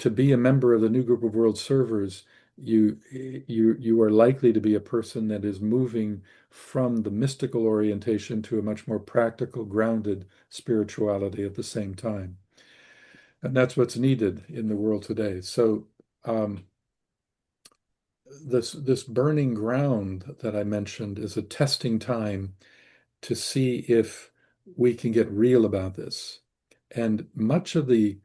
to be a member of the new group of world servers, you are likely to be a person that is moving from the mystical orientation to a much more practical, grounded spirituality at the same time. And that's what's needed in the world today. So um, this burning ground that I mentioned is a testing time to see if we can get real about this. And much of the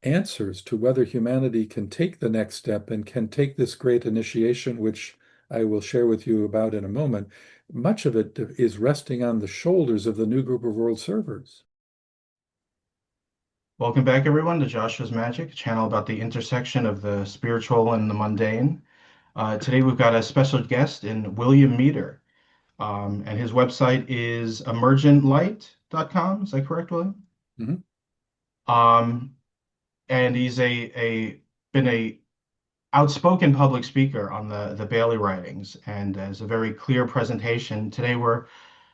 answers to whether humanity can take the next step and can take this great initiation, which I will share with you about in a moment, much of it is resting on the shoulders of the new group of world servers. Welcome back, everyone, to Joshua's Magic, a channel about the intersection of the spiritual and the mundane. Today, we've got a special guest in William Meader, and his website is emergentlight.com. Is that correct, William? Mhm. Um, and he's a been a outspoken public speaker on the Bailey writings, and has a very clear presentation. Today, we're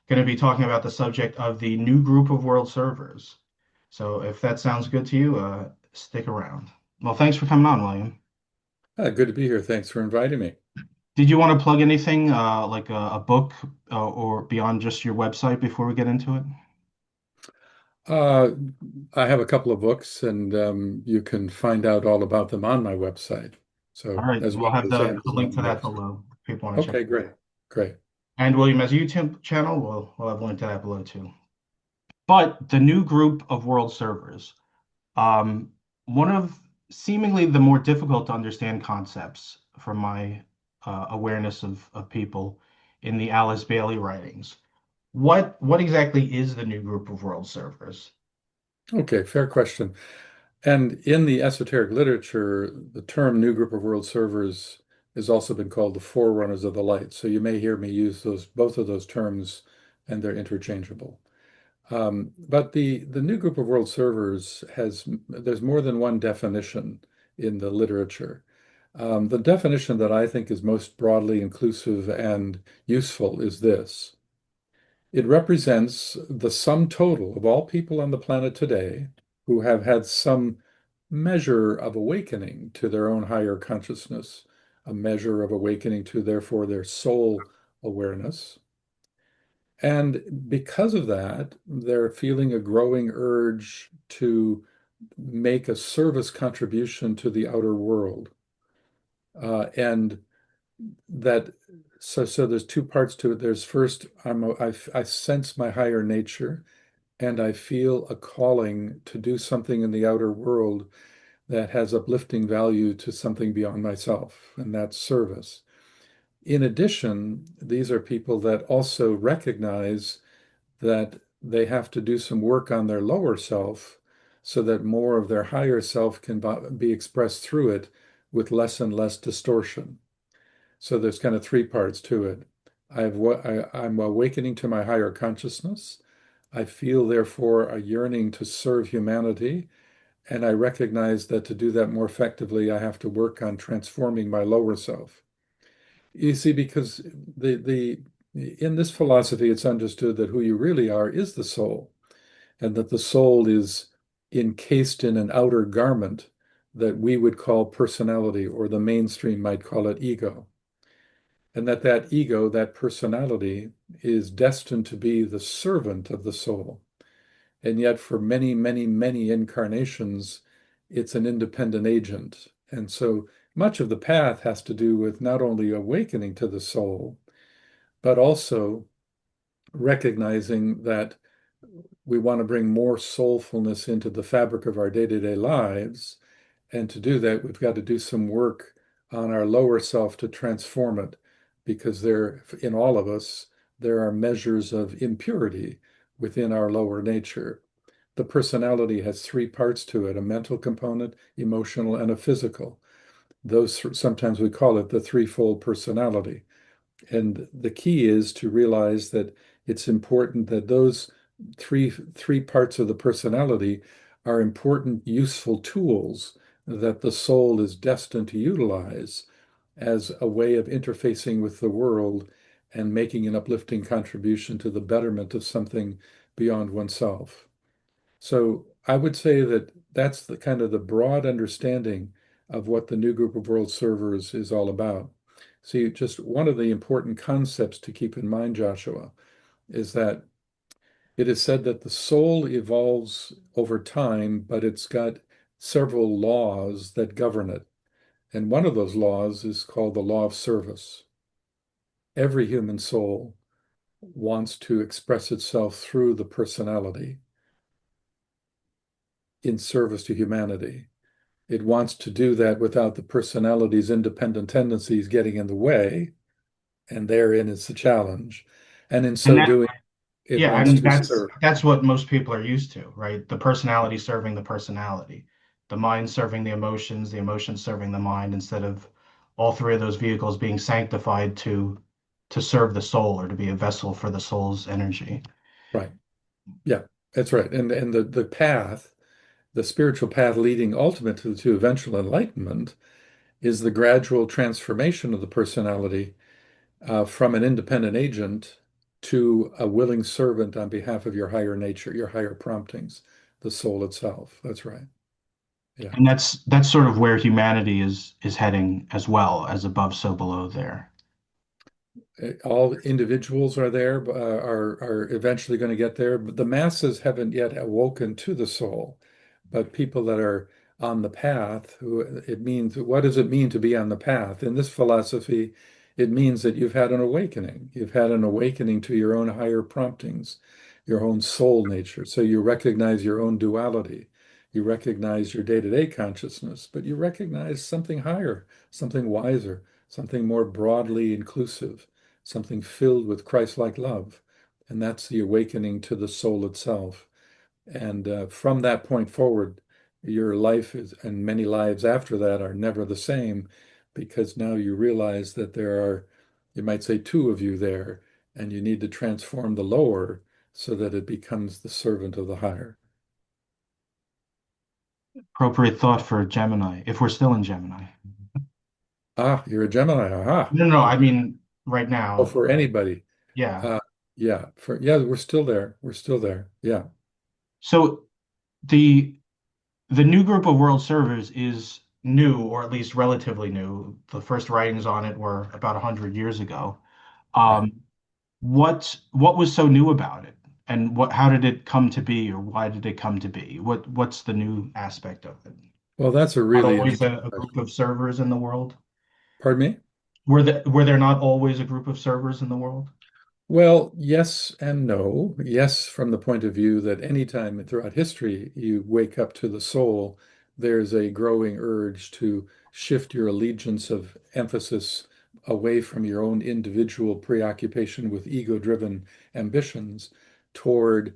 going to be talking about the subject of the new group of world servers. So if that sounds good to you, stick around. Well, thanks for coming on, William. Good to be here. Thanks for inviting me. Did you want to plug anything like a book or beyond just your website before we get into it? Uh, I have a couple of books, and you can find out all about them on my website. All So, right, as we'll well have as the link Amazon to that books. below if people want to check Okay, it great. out. Great. And William has a YouTube channel. We'll have a link to that below too. But the new group of world servers, um, one of seemingly the more difficult to understand concepts from my awareness of people in the Alice Bailey writings. What exactly is the new group of world servers? Okay, fair question. And in the esoteric literature, the term new group of world servers has also been called the forerunners of the light. So you may hear me use those both of those terms, and they're interchangeable. But the new group of world servers there's more than one definition in the literature. The definition that I think is most broadly inclusive and useful is this. It represents the sum total of all people on the planet today who have had some measure of awakening to their own higher consciousness, a measure of awakening to, therefore, their soul awareness. And because of that, they're feeling a growing urge to make a service contribution to the outer world. And that so there's two parts to it. There's first, I sense my higher nature, and I feel a calling to do something in the outer world that has uplifting value to something beyond myself, and that's service. In addition, these are people that also recognize that they have to do some work on their lower self so that more of their higher self can be expressed through it with less and less distortion. So there's kind of three parts to it. I'm awakening to my higher consciousness. I feel, therefore, a yearning to serve humanity. And I recognize that to do that more effectively, I have to work on transforming my lower self. You see, because the in this philosophy, it's understood that who you really are is the soul, and that the soul is encased in an outer garment that we would call personality, or the mainstream might call it ego. And that ego, that personality, is destined to be the servant of the soul. And yet, for many, many, many incarnations, it's an independent agent. And so much of the path has to do with not only awakening to the soul, but also recognizing that we want to bring more soulfulness into the fabric of our day-to-day lives. And to do that, we've got to do some work on our lower self to transform it, because in all of us, there are measures of impurity within our lower nature. The personality has three parts to it: a mental component, emotional, and a physical. Sometimes we call it the threefold personality. And the key is to realize that it's important that those three parts of the personality are important, useful tools that the soul is destined to utilize as a way of interfacing with the world and making an uplifting contribution to the betterment of something beyond oneself. So I would say that that's the kind of the broad understanding of what the new group of world servers is all about. See, just one of the important concepts to keep in mind, Joshua, is that it is said that the soul evolves over time, but it's got several laws that govern it. And one of those laws is called the law of service. Every human soul wants to express itself through the personality in service to humanity. It wants to do that without the personality's independent tendencies getting in the way, and therein is the challenge. And in And so that, doing, it yeah, wants and to that's serve. that's what most people are used to, right? The personality serving the personality, the mind serving the emotions serving the mind, instead of all three of those vehicles being sanctified to serve the soul or to be a vessel for the soul's energy. Right. Yeah, that's right. And the path, the spiritual path leading ultimately to eventual enlightenment is the gradual transformation of the personality from an independent agent to a willing servant on behalf of your higher nature, your higher promptings, the soul itself. That's right. Yeah. And that's sort of where humanity is heading as well as above, so below there. All individuals are there, are eventually going to get there, but the masses haven't yet awoken to the soul. But people that are on the path, who it means, what does it mean to be on the path? In this philosophy, it means that you've had an awakening. You've had an awakening to your own higher promptings, your own soul nature. So you recognize your own duality. You recognize your day-to-day consciousness, but you recognize something higher, something wiser, something more broadly inclusive, something filled with Christ-like love. And that's the awakening to the soul itself. And from that point forward, your life is, and many lives after that are never the same because now you realize that there are, you might say, two of you there, and you need to transform the lower so that it becomes the servant of the higher. Appropriate thought for Gemini, if we're still in Gemini. Ah, you're a Gemini. Aha. No, no, I Okay. mean right Oh, now. for anybody. Yeah. Uh, yeah, yeah, we're still there. We're still there. Yeah, So the the new group of world servers is new, or at least relatively new. The first writings on it were about 100 years ago. right. Um, what was so new about it, and what how did it come to be, or why did it come to be? What's the new aspect of it? Well, that's a Not really always interesting a group question. of servers in the world. Pardon me? Were there not always a group of servers in the world? Well, yes and no. Yes, from the point of view that anytime throughout history you wake up to the soul, there's a growing urge to shift your allegiance of emphasis away from your own individual preoccupation with ego-driven ambitions toward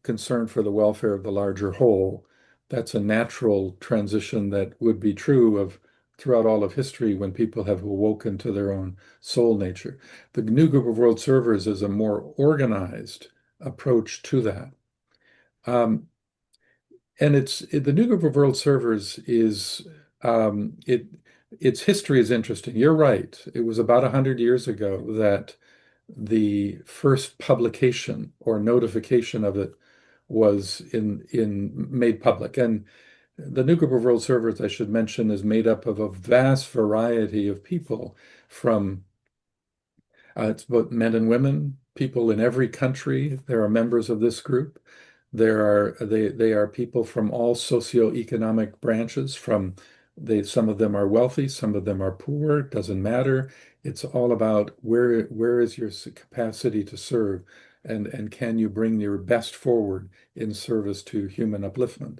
concern for the welfare of the larger whole. That's a natural transition that would be true of throughout all of history when people have awoken to their own soul nature. The new group of world servers is a more organized approach to that. Um, and the new group of world servers is its history is interesting. You're right. It was about 100 years ago that the first publication or notification of it was in made public. And the new group of world servers, I should mention, is made up of a vast variety of people from it's both men and women, people in every country. There are members of this group. They are people from all socioeconomic branches. Some of them are wealthy, some of them are poor. It doesn't matter. It's all about where is your capacity to serve, and can you bring your best forward in service to human upliftment.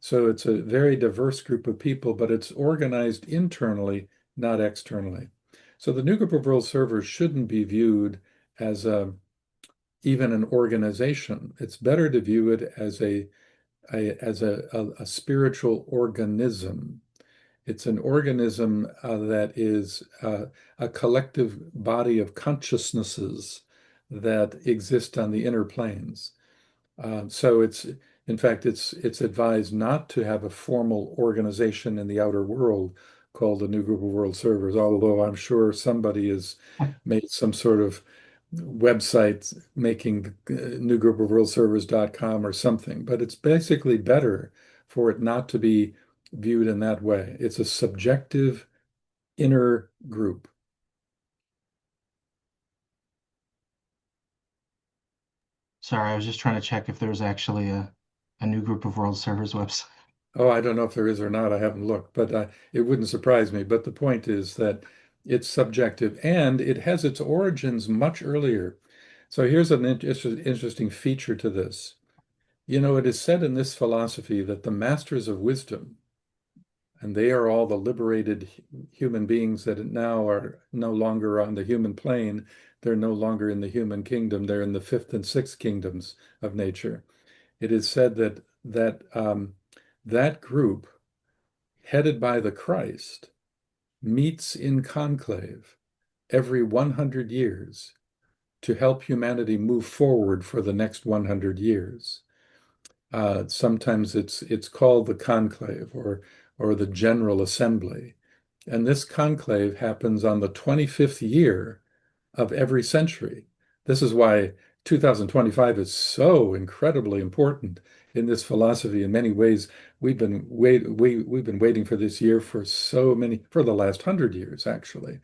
So it's a very diverse group of people, but it's organized internally, not externally. So the new group of world servers shouldn't be viewed as even an organization. It's better to view it as a spiritual organism. It's an organism that is a collective body of consciousnesses that exist on the inner planes. So in fact, it's advised not to have a formal organization in the outer world called the New Group of World Servers, although I'm sure somebody has made some sort of website making newgroupofworldservers.com or something. But it's basically better for it not to be viewed in that way. It's a subjective inner group. Sorry, I was just trying to check if there's actually a new group of world servers website. Oh, I don't know if there is or not. I haven't looked, but it wouldn't surprise me. But the point is that it's subjective and it has its origins much earlier. So here's an interesting feature to this. You know, it is said in this philosophy that the masters of wisdom, and they are all the liberated human beings that now are no longer on the human plane. They're no longer in the human kingdom. They're in the fifth and sixth kingdoms of nature. It is said that that group, headed by the Christ, meets in conclave every 100 years to help humanity move forward for the next 100 years. Sometimes it's called the conclave or the General Assembly. And this conclave happens on the 25th year of every century. This is why 2025 is so incredibly important in this philosophy. In many ways, we've been waiting for this year for the last 100 years, actually,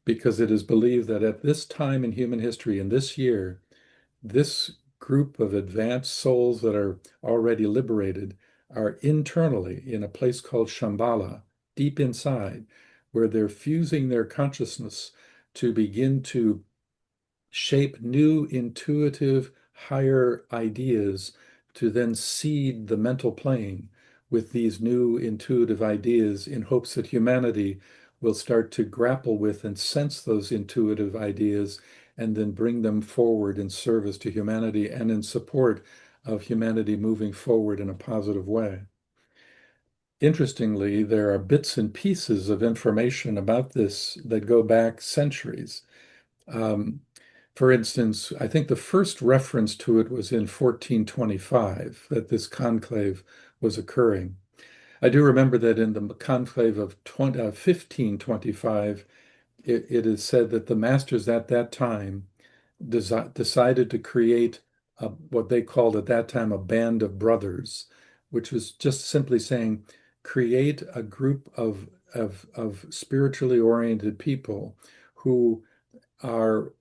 because it is believed that at this time in human history, in this year, this group of advanced souls that are already liberated are internally in a place called Shambhala, deep inside, where they're fusing their consciousness to begin to shape new intuitive higher ideas to then seed the mental plane with these new intuitive ideas in hopes that humanity will start to grapple with and sense those intuitive ideas and then bring them forward in service to humanity and in support of humanity moving forward in a positive way. Interestingly, there are bits and pieces of information about this that go back centuries. Um, for instance, I think the first reference to it was in 1425, that this conclave was occurring. I do remember that in the conclave of 1525, it is said that the masters at that time decided to create what they called at that time a band of brothers, which was just simply saying, create a group of spiritually oriented people who are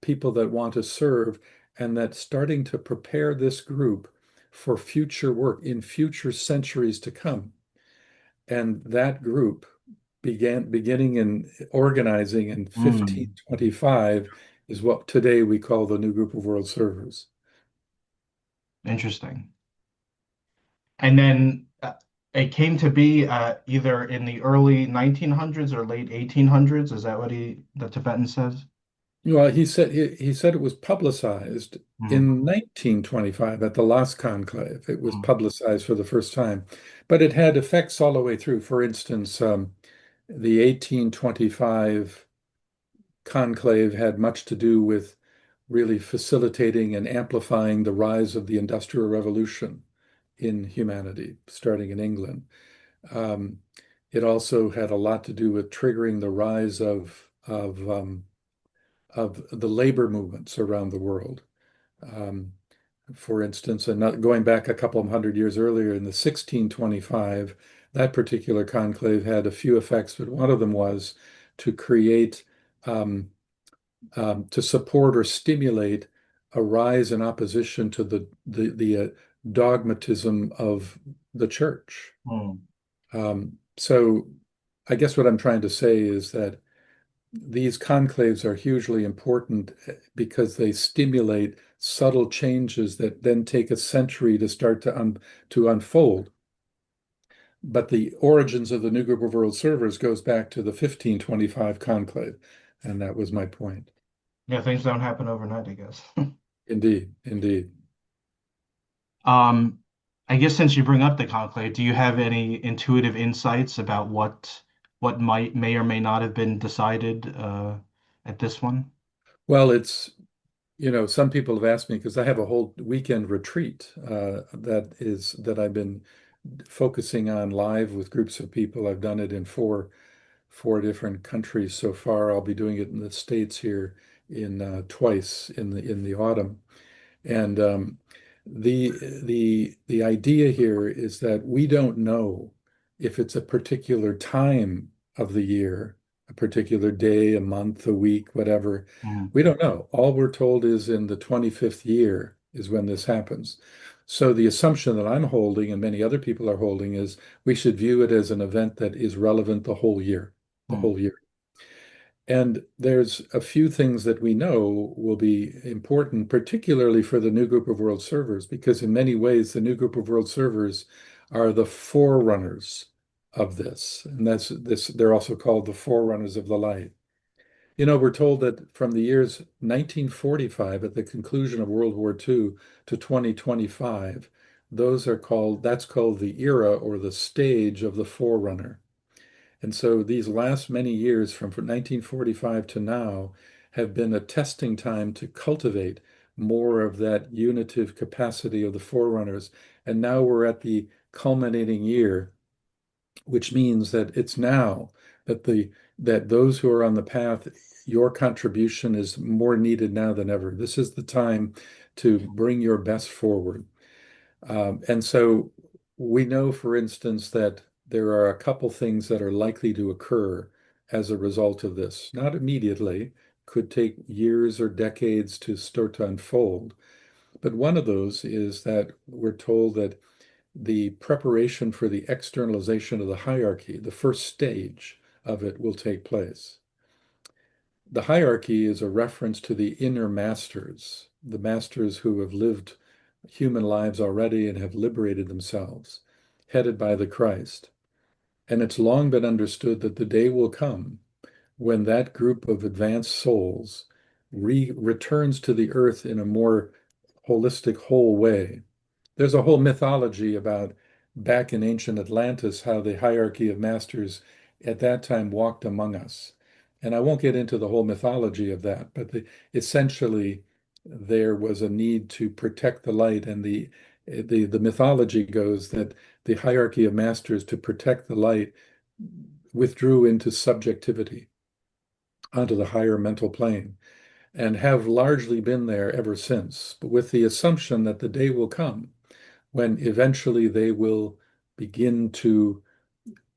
people that want to serve, and that starting to prepare this group for future work in future centuries to come. And that group beginning in organizing in Hmm, 1525 is what today we call the new group of world servers. interesting. And then it came to be either in the early 1900s or late 1800s. Is that what the Tibetan says? Well, he said it was publicized Hmm, in 1925 at the last conclave. It was hmm, publicized for the first time, but it had effects all the way through. For instance, the 1825 conclave had much to do with really facilitating and amplifying the rise of the Industrial Revolution in humanity, starting in England. Um, it also had a lot to do with triggering the rise of the labor movements around the world. Um, for instance, and not going back a couple of hundred years earlier in the 1625, that particular conclave had a few effects, but one of them was to create, to support or stimulate a rise in opposition to the dogmatism of the church. hmm. So I guess what I'm trying to say is that these conclaves are hugely important because they stimulate subtle changes that then take a century to start to unfold. But the origins of the new group of world servers goes back to the 1525 conclave, and that was my point. Yeah, things don't happen overnight, I guess. Indeed, indeed. Um, I guess since you bring up the conclave, do you have any intuitive insights about what may or may not have been decided at this one? Well, some people have asked me because I have a whole weekend retreat that I've been focusing on live with groups of people. I've done it in four different countries so far. I'll be doing it in the States here in twice in the autumn. And The idea here is that we don't know if it's a particular time of the year, a particular day, a month, a week, whatever. Mm, We don't know. All we're told is in the 25th year is when this happens. So the assumption that I'm holding and many other people are holding is we should view it as an event that is relevant the whole year, the mm, whole year. And there's a few things that we know will be important, particularly for the new group of world servers, because in many ways, the new group of world servers are the forerunners of this. And that's this, they're also called the forerunners of the light. You know, we're told that from the years 1945, at the conclusion of World War II, to 2025, that's called the era or the stage of the forerunner. And so these last many years from 1945 to now have been a testing time to cultivate more of that unitive capacity of the forerunners. And now we're at the culminating year, which means that it's now that those who are on the path, your contribution is more needed now than ever. This is the time to bring your best forward. And so we know, for instance, that there are a couple things that are likely to occur as a result of this. Not immediately, could take years or decades to start to unfold. But one of those is that we're told that the preparation for the externalization of the hierarchy, the first stage of it, will take place. The hierarchy is a reference to the inner masters, the masters who have lived human lives already and have liberated themselves, headed by the Christ. And it's long been understood that the day will come when that group of advanced souls returns to the earth in a more holistic, whole way. There's a whole mythology about back in ancient Atlantis, how the hierarchy of masters at that time walked among us. And I won't get into the whole mythology of that, but essentially there was a need to protect the light, and the mythology goes that the hierarchy of masters to protect the light withdrew into subjectivity, onto the higher mental plane, and have largely been there ever since, but with the assumption that the day will come when eventually they will begin to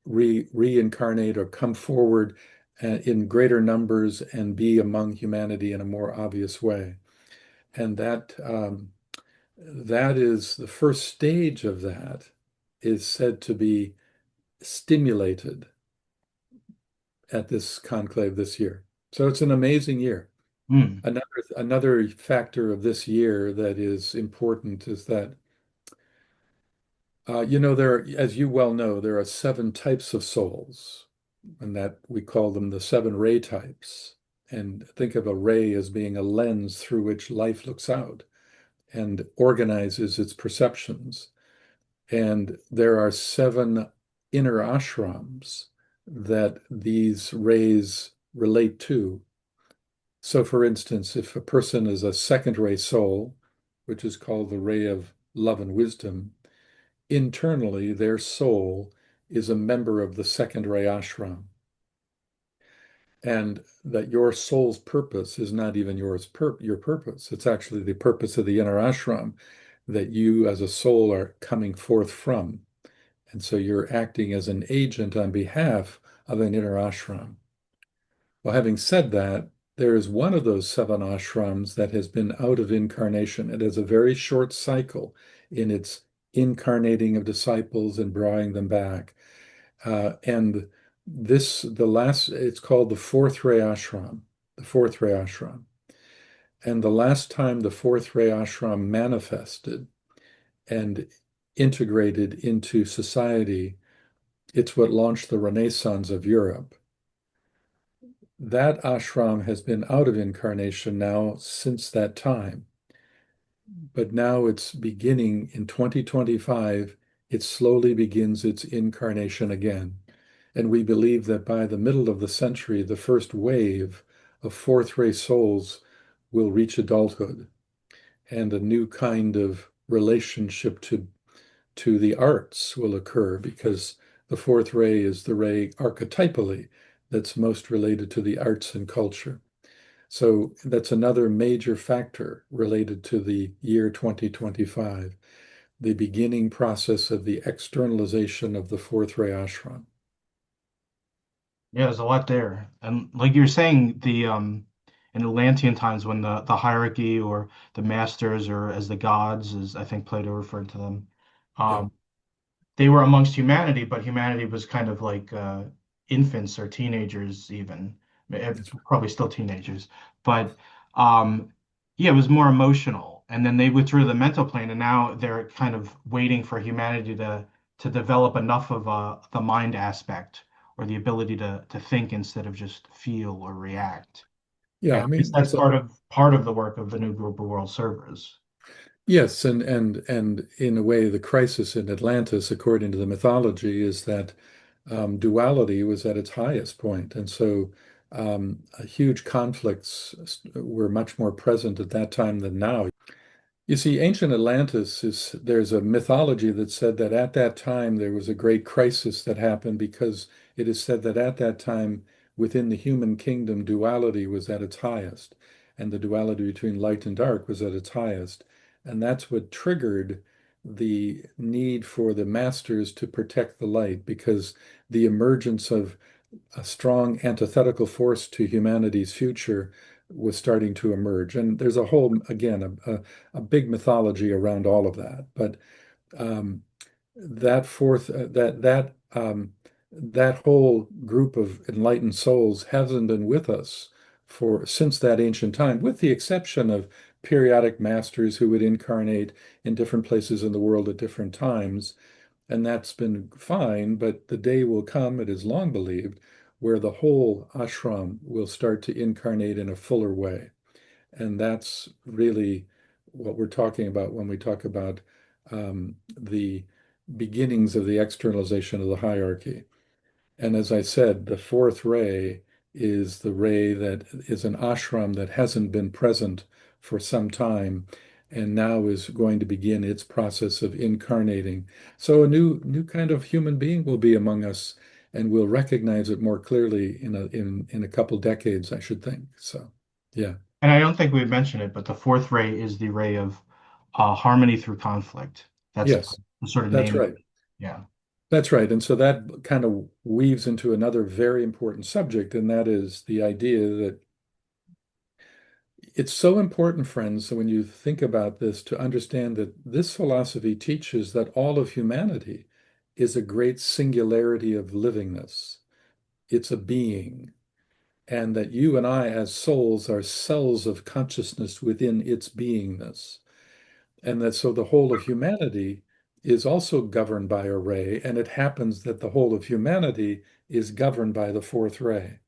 reincarnate or come forward in greater numbers and be among humanity in a more obvious way. And that is the first stage of that is said to be stimulated at this conclave this year. So it's an amazing year. mm, Another factor of this year that is important is that as you well know, there are seven types of souls, and that we call them the seven ray types. And think of a ray as being a lens through which life looks out and organizes its perceptions. And there are seven inner ashrams that these rays relate to. So, for instance, if a person is a second ray soul, which is called the ray of love and wisdom, internally, their soul is a member of the second ray ashram, and that your soul's purpose is not even your purpose. It's actually the purpose of the inner ashram that you as a soul are coming forth from. And so you're acting as an agent on behalf of an inner ashram. Well, having said that, there is one of those seven ashrams that has been out of incarnation. It has a very short cycle in its incarnating of disciples and drawing them back. And it's called the fourth ray ashram, the fourth ray ashram. And the last time the fourth ray ashram manifested and integrated into society, it's what launched the Renaissance of Europe. That ashram has been out of incarnation now since that time, but now it's beginning in 2025. It slowly begins its incarnation again. And we believe that by the middle of the century, the first wave of fourth ray souls will reach adulthood, and a new kind of relationship to the arts will occur, because the fourth ray is the ray archetypally that's most related to the arts and culture. So that's another major factor related to the year 2025, the beginning process of the externalization of the fourth ray ashram. Yeah, there's a lot there. And like you're saying, the in Atlantean times when the hierarchy or the masters or as the gods, as I think Plato referred to them, Yeah, um, they were amongst humanity, but humanity was kind of like infants or teenagers even. that's right. Probably still teenagers. But um, yeah, it was more emotional. And then they withdrew the mental plane, and now they're kind of waiting for humanity to develop enough of the mind aspect or the ability to think instead of just feel or react. Yeah, And I I guess mean, that's part of the work of the new group of world servers. yes, and in a way, the crisis in Atlantis, according to the mythology, is that duality was at its highest point, and so huge conflicts were much more present at that time than now. You see, ancient Atlantis is there's a mythology that said that at that time there was a great crisis that happened because it is said that at that time within the human kingdom duality was at its highest, and the duality between light and dark was at its highest. And that's what triggered the need for the masters to protect the light because the emergence of a strong antithetical force to humanity's future was starting to emerge. And there's a whole, again, a big mythology around all of that. But um, that fourth, that whole group of enlightened souls hasn't been with us for since that ancient time, with the exception of periodic masters who would incarnate in different places in the world at different times. And that's been fine, but the day will come, it is long believed, where the whole ashram will start to incarnate in a fuller way. And that's really what we're talking about when we talk about the beginnings of the externalization of the hierarchy. And as I said, the fourth ray is the ray that is an ashram that hasn't been present for some time and now is going to begin its process of incarnating. So a new kind of human being will be among us and we'll recognize it more clearly in a couple decades, I should think. So yeah. And I don't think we mentioned it, but the fourth ray is the ray of harmony through conflict. That's Yes, the sort of that's name of right. it. Yeah. That's right. And so that kind of weaves into another very important subject, and that is the idea that it's so important, friends, so when you think about this, to understand that this philosophy teaches that all of humanity is a great singularity of livingness. It's a being, and that you and I, as souls, are cells of consciousness within its beingness. And that so the whole of humanity is also governed by a ray, and it happens that the whole of humanity is governed by the fourth ray.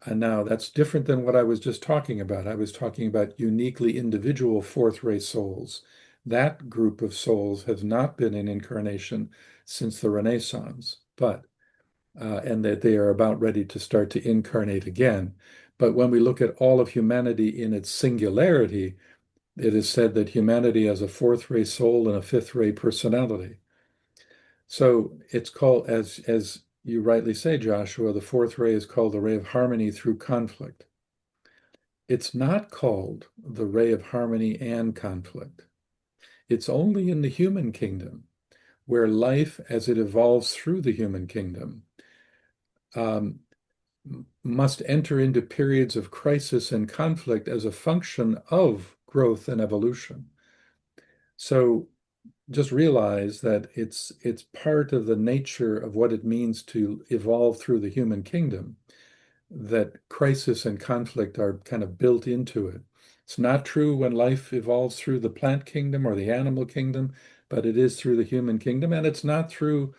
And now that's different than what I was just talking about. I was talking about uniquely individual fourth ray souls. That group of souls has not been in incarnation since the Renaissance, but and that they are about ready to start to incarnate again. But when we look at all of humanity in its singularity, it is said that humanity has a fourth ray soul and a fifth ray personality. So it's called, as you rightly say, Joshua, the fourth ray is called the ray of harmony through conflict. It's not called the ray of harmony and conflict. It's only in the human kingdom where life, as it evolves through the human kingdom, um, must enter into periods of crisis and conflict as a function of growth and evolution. So just realize that it's part of the nature of what it means to evolve through the human kingdom that crisis and conflict are kind of built into it. It's not true when life evolves through the plant kingdom or the animal kingdom, but it is through the human kingdom, and it's not true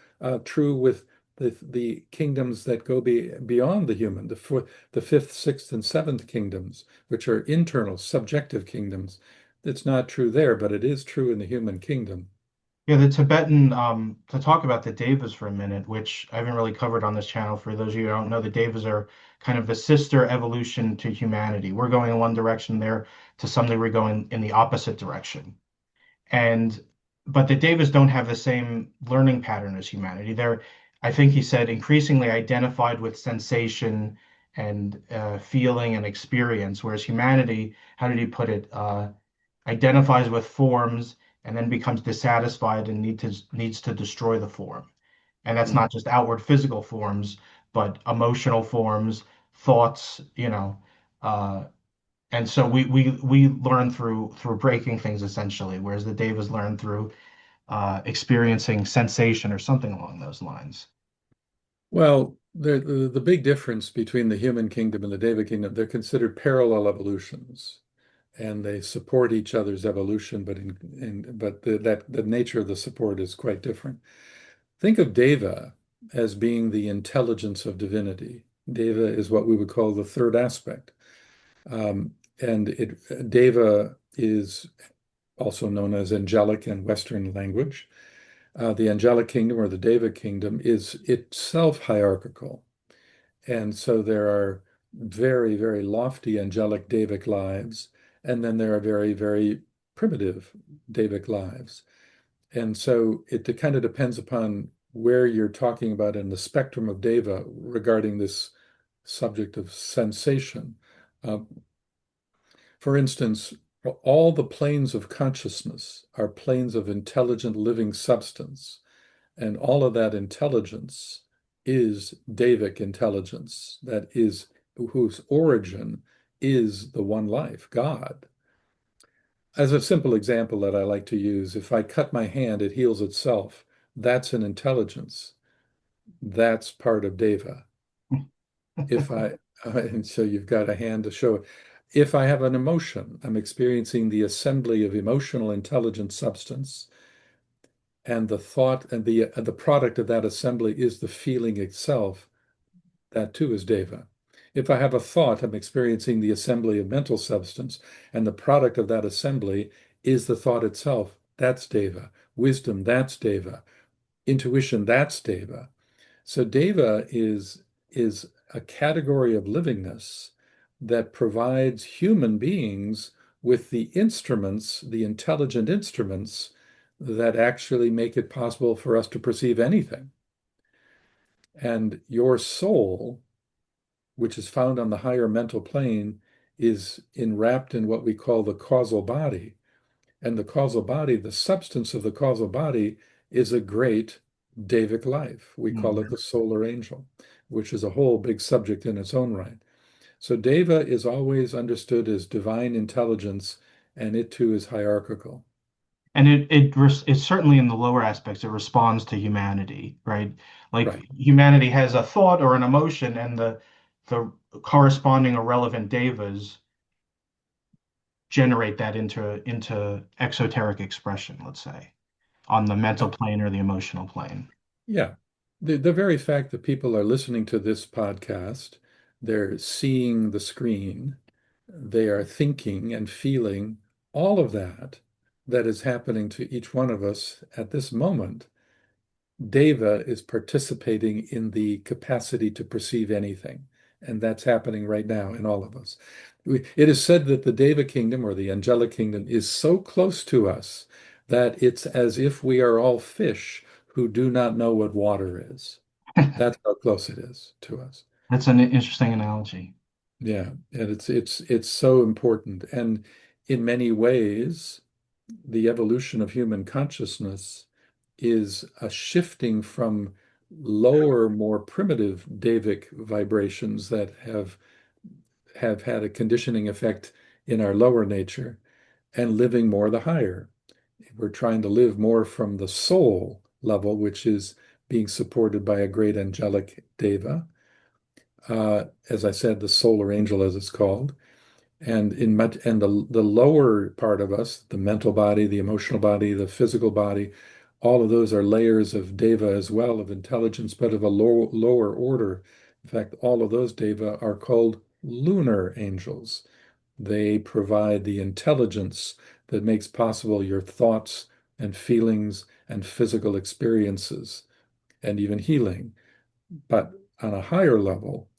with the kingdoms that go beyond the human, the fifth, sixth, and seventh kingdoms, which are internal, subjective kingdoms. It's not true there, but it is true in the human kingdom. Yeah, the Tibetan, to talk about the Devas for a minute, which I haven't really covered on this channel. For those of you who don't know, the Devas are kind of the sister evolution to humanity. We're going in one direction there, to some degree going in the opposite direction. And but the Devas don't have the same learning pattern as humanity. They're, I think he said, increasingly identified with sensation and feeling and experience, whereas humanity, how did he put it, identifies with forms and then becomes dissatisfied and needs to destroy the form. And that's Mm. not just outward physical forms, but emotional forms, thoughts, uh, and so we learn through breaking things essentially, whereas the Devas learn through experiencing sensation or something along those lines. Well, the big difference between the human kingdom and the Deva kingdom, they're considered parallel evolutions, and they support each other's evolution, but the nature of the support is quite different. Think of Deva as being the intelligence of divinity. Deva is what we would call the third aspect. And Deva is also known as angelic in Western language. The angelic kingdom or the Deva kingdom is itself hierarchical. And so there are very, very lofty angelic Devic lives, and then there are very, very primitive Devic lives. And so it kind of depends upon where you're talking about in the spectrum of Deva regarding this subject of sensation. Uh, for instance, all the planes of consciousness are planes of intelligent living substance, and all of that intelligence is Devic intelligence, that is, whose origin is the one life, God. As a simple example that I like to use, if I cut my hand, it heals itself. That's an intelligence. That's part of Deva. If I, and so you've got a hand to show it. If I have an emotion, I'm experiencing the assembly of emotional intelligent substance, and the thought and the product of that assembly is the feeling itself. That too is Deva. If I have a thought, I'm experiencing the assembly of mental substance, and the product of that assembly is the thought itself. That's Deva. Wisdom, that's Deva. Intuition, that's Deva. So Deva is a category of livingness that provides human beings with the instruments, the intelligent instruments that actually make it possible for us to perceive anything. And your soul, which is found on the higher mental plane, is enwrapped in what we call the causal body. And the causal body, the substance of the causal body, is a great Davic life. We call it Mhm. the solar angel, which is a whole big subject in its own right. So Deva is always understood as divine intelligence, and it too is hierarchical. And it's certainly in the lower aspects, it responds to humanity, right? Like Right. humanity has a thought or an emotion, and the corresponding or relevant devas generate that into exoteric expression, let's say, on the mental plane or the emotional plane. Yeah. The very fact that people are listening to this podcast, they're seeing the screen, they are thinking and feeling all of that that is happening to each one of us at this moment. Deva is participating in the capacity to perceive anything. And that's happening right now in all of us. It is said that the Deva kingdom or the angelic kingdom is so close to us that it's as if we are all fish who do not know what water is. That's how close it is to us. That's an interesting analogy. Yeah, and it's so important. And in many ways, the evolution of human consciousness is a shifting from lower, more primitive Davic vibrations that have had a conditioning effect in our lower nature and living more the higher. We're trying to live more from the soul level, which is being supported by a great angelic Deva. As I said, the solar angel, as it's called. And the lower part of us, the mental body, the emotional body, the physical body, all of those are layers of Deva as well, of intelligence, but of a lower order. In fact, all of those Deva are called lunar angels. They provide the intelligence that makes possible your thoughts and feelings and physical experiences and even healing. But on a higher level,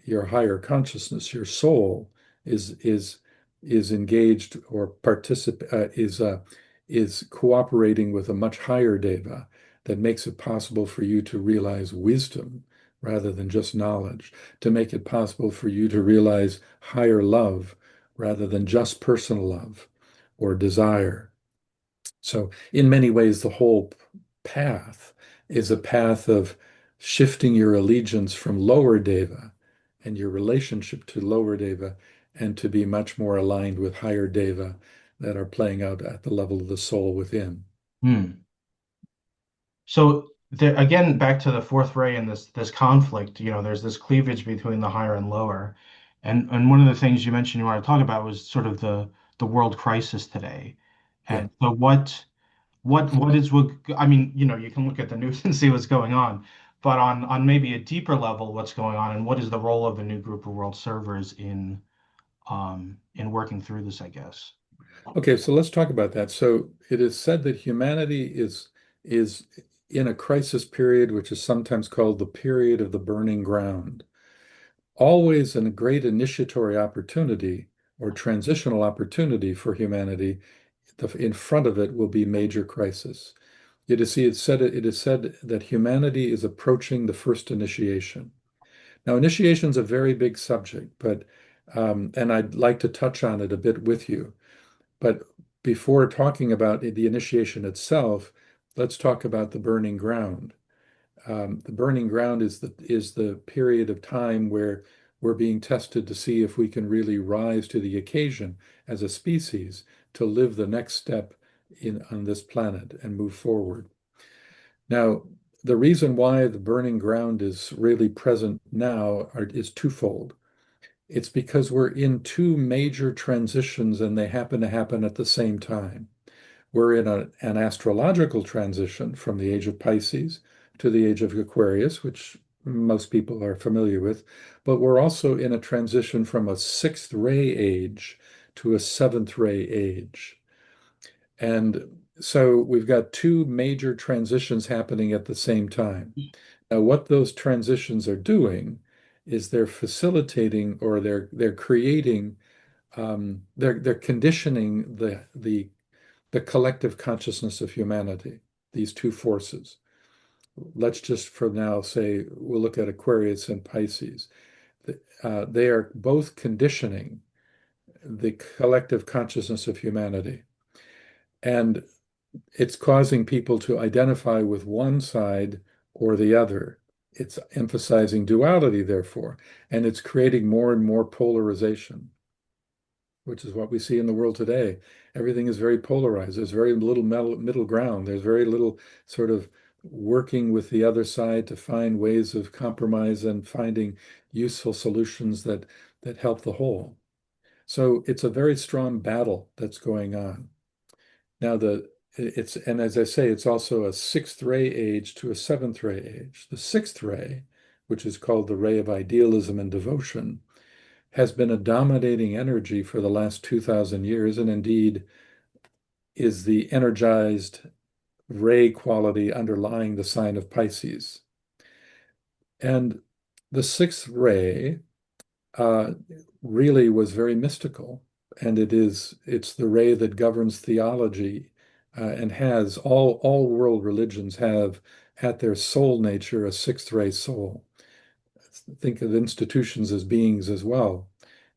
your higher consciousness, your soul, is is is engaged or is cooperating with a much higher deva that makes it possible for you to realize wisdom, rather than just knowledge, to make it possible for you to realize higher love rather than just personal love or desire. So, in many ways, the whole path is a path of shifting your allegiance from lower Deva and your relationship to lower Deva and to be much more aligned with higher Deva that are playing out at the level of the soul within. Hmm. So there, again, back to the fourth ray and this conflict, there's this cleavage between the higher and lower. And one of the things you mentioned you want to talk about was sort of the world crisis today. Yeah. And so what I mean, you can look at the news and see what's going on, but on maybe a deeper level, what's going on and what is the role of the new group of world servers in working through this, I guess. Okay, so let's talk about that. So it is said that humanity is in a crisis period, which is sometimes called the period of the burning ground. Always a great initiatory opportunity or transitional opportunity for humanity. In front of it will be major crisis. It is said that humanity is approaching the first initiation. Now, initiation is a very big subject, but and I'd like to touch on it a bit with you. But before talking about the initiation itself, let's talk about the burning ground. The burning ground is the period of time where we're being tested to see if we can really rise to the occasion as a species to live the next step on this planet and move forward. Now, the reason why the burning ground is really present now is twofold. It's because we're in two major transitions and they happen to happen at the same time. We're in an astrological transition from the age of Pisces to the age of Aquarius, which most people are familiar with, but we're also in a transition from a sixth ray age to a seventh ray age. And so we've got two major transitions happening at the same time. Now, what those transitions are doing is they're facilitating or they're creating they're conditioning the collective consciousness of humanity, these two forces. Let's just for now say we'll look at Aquarius and Pisces. They are both conditioning the collective consciousness of humanity. And it's causing people to identify with one side or the other. It's emphasizing duality, therefore, and it's creating more and more polarization, which is what we see in the world today. Everything is very polarized. There's very little middle ground. There's very little sort of working with the other side to find ways of compromise and finding useful solutions that help the whole. So it's a very strong battle that's going on. Now and as I say, it's also a sixth ray age to a seventh ray age. The sixth ray, which is called the ray of idealism and devotion, has been a dominating energy for the last 2,000 years, and indeed is the energized ray quality underlying the sign of Pisces. And the sixth ray uh, really was very mystical, and it's the ray that governs theology and has all world religions have at their soul nature a sixth ray soul. Think of institutions as beings as well.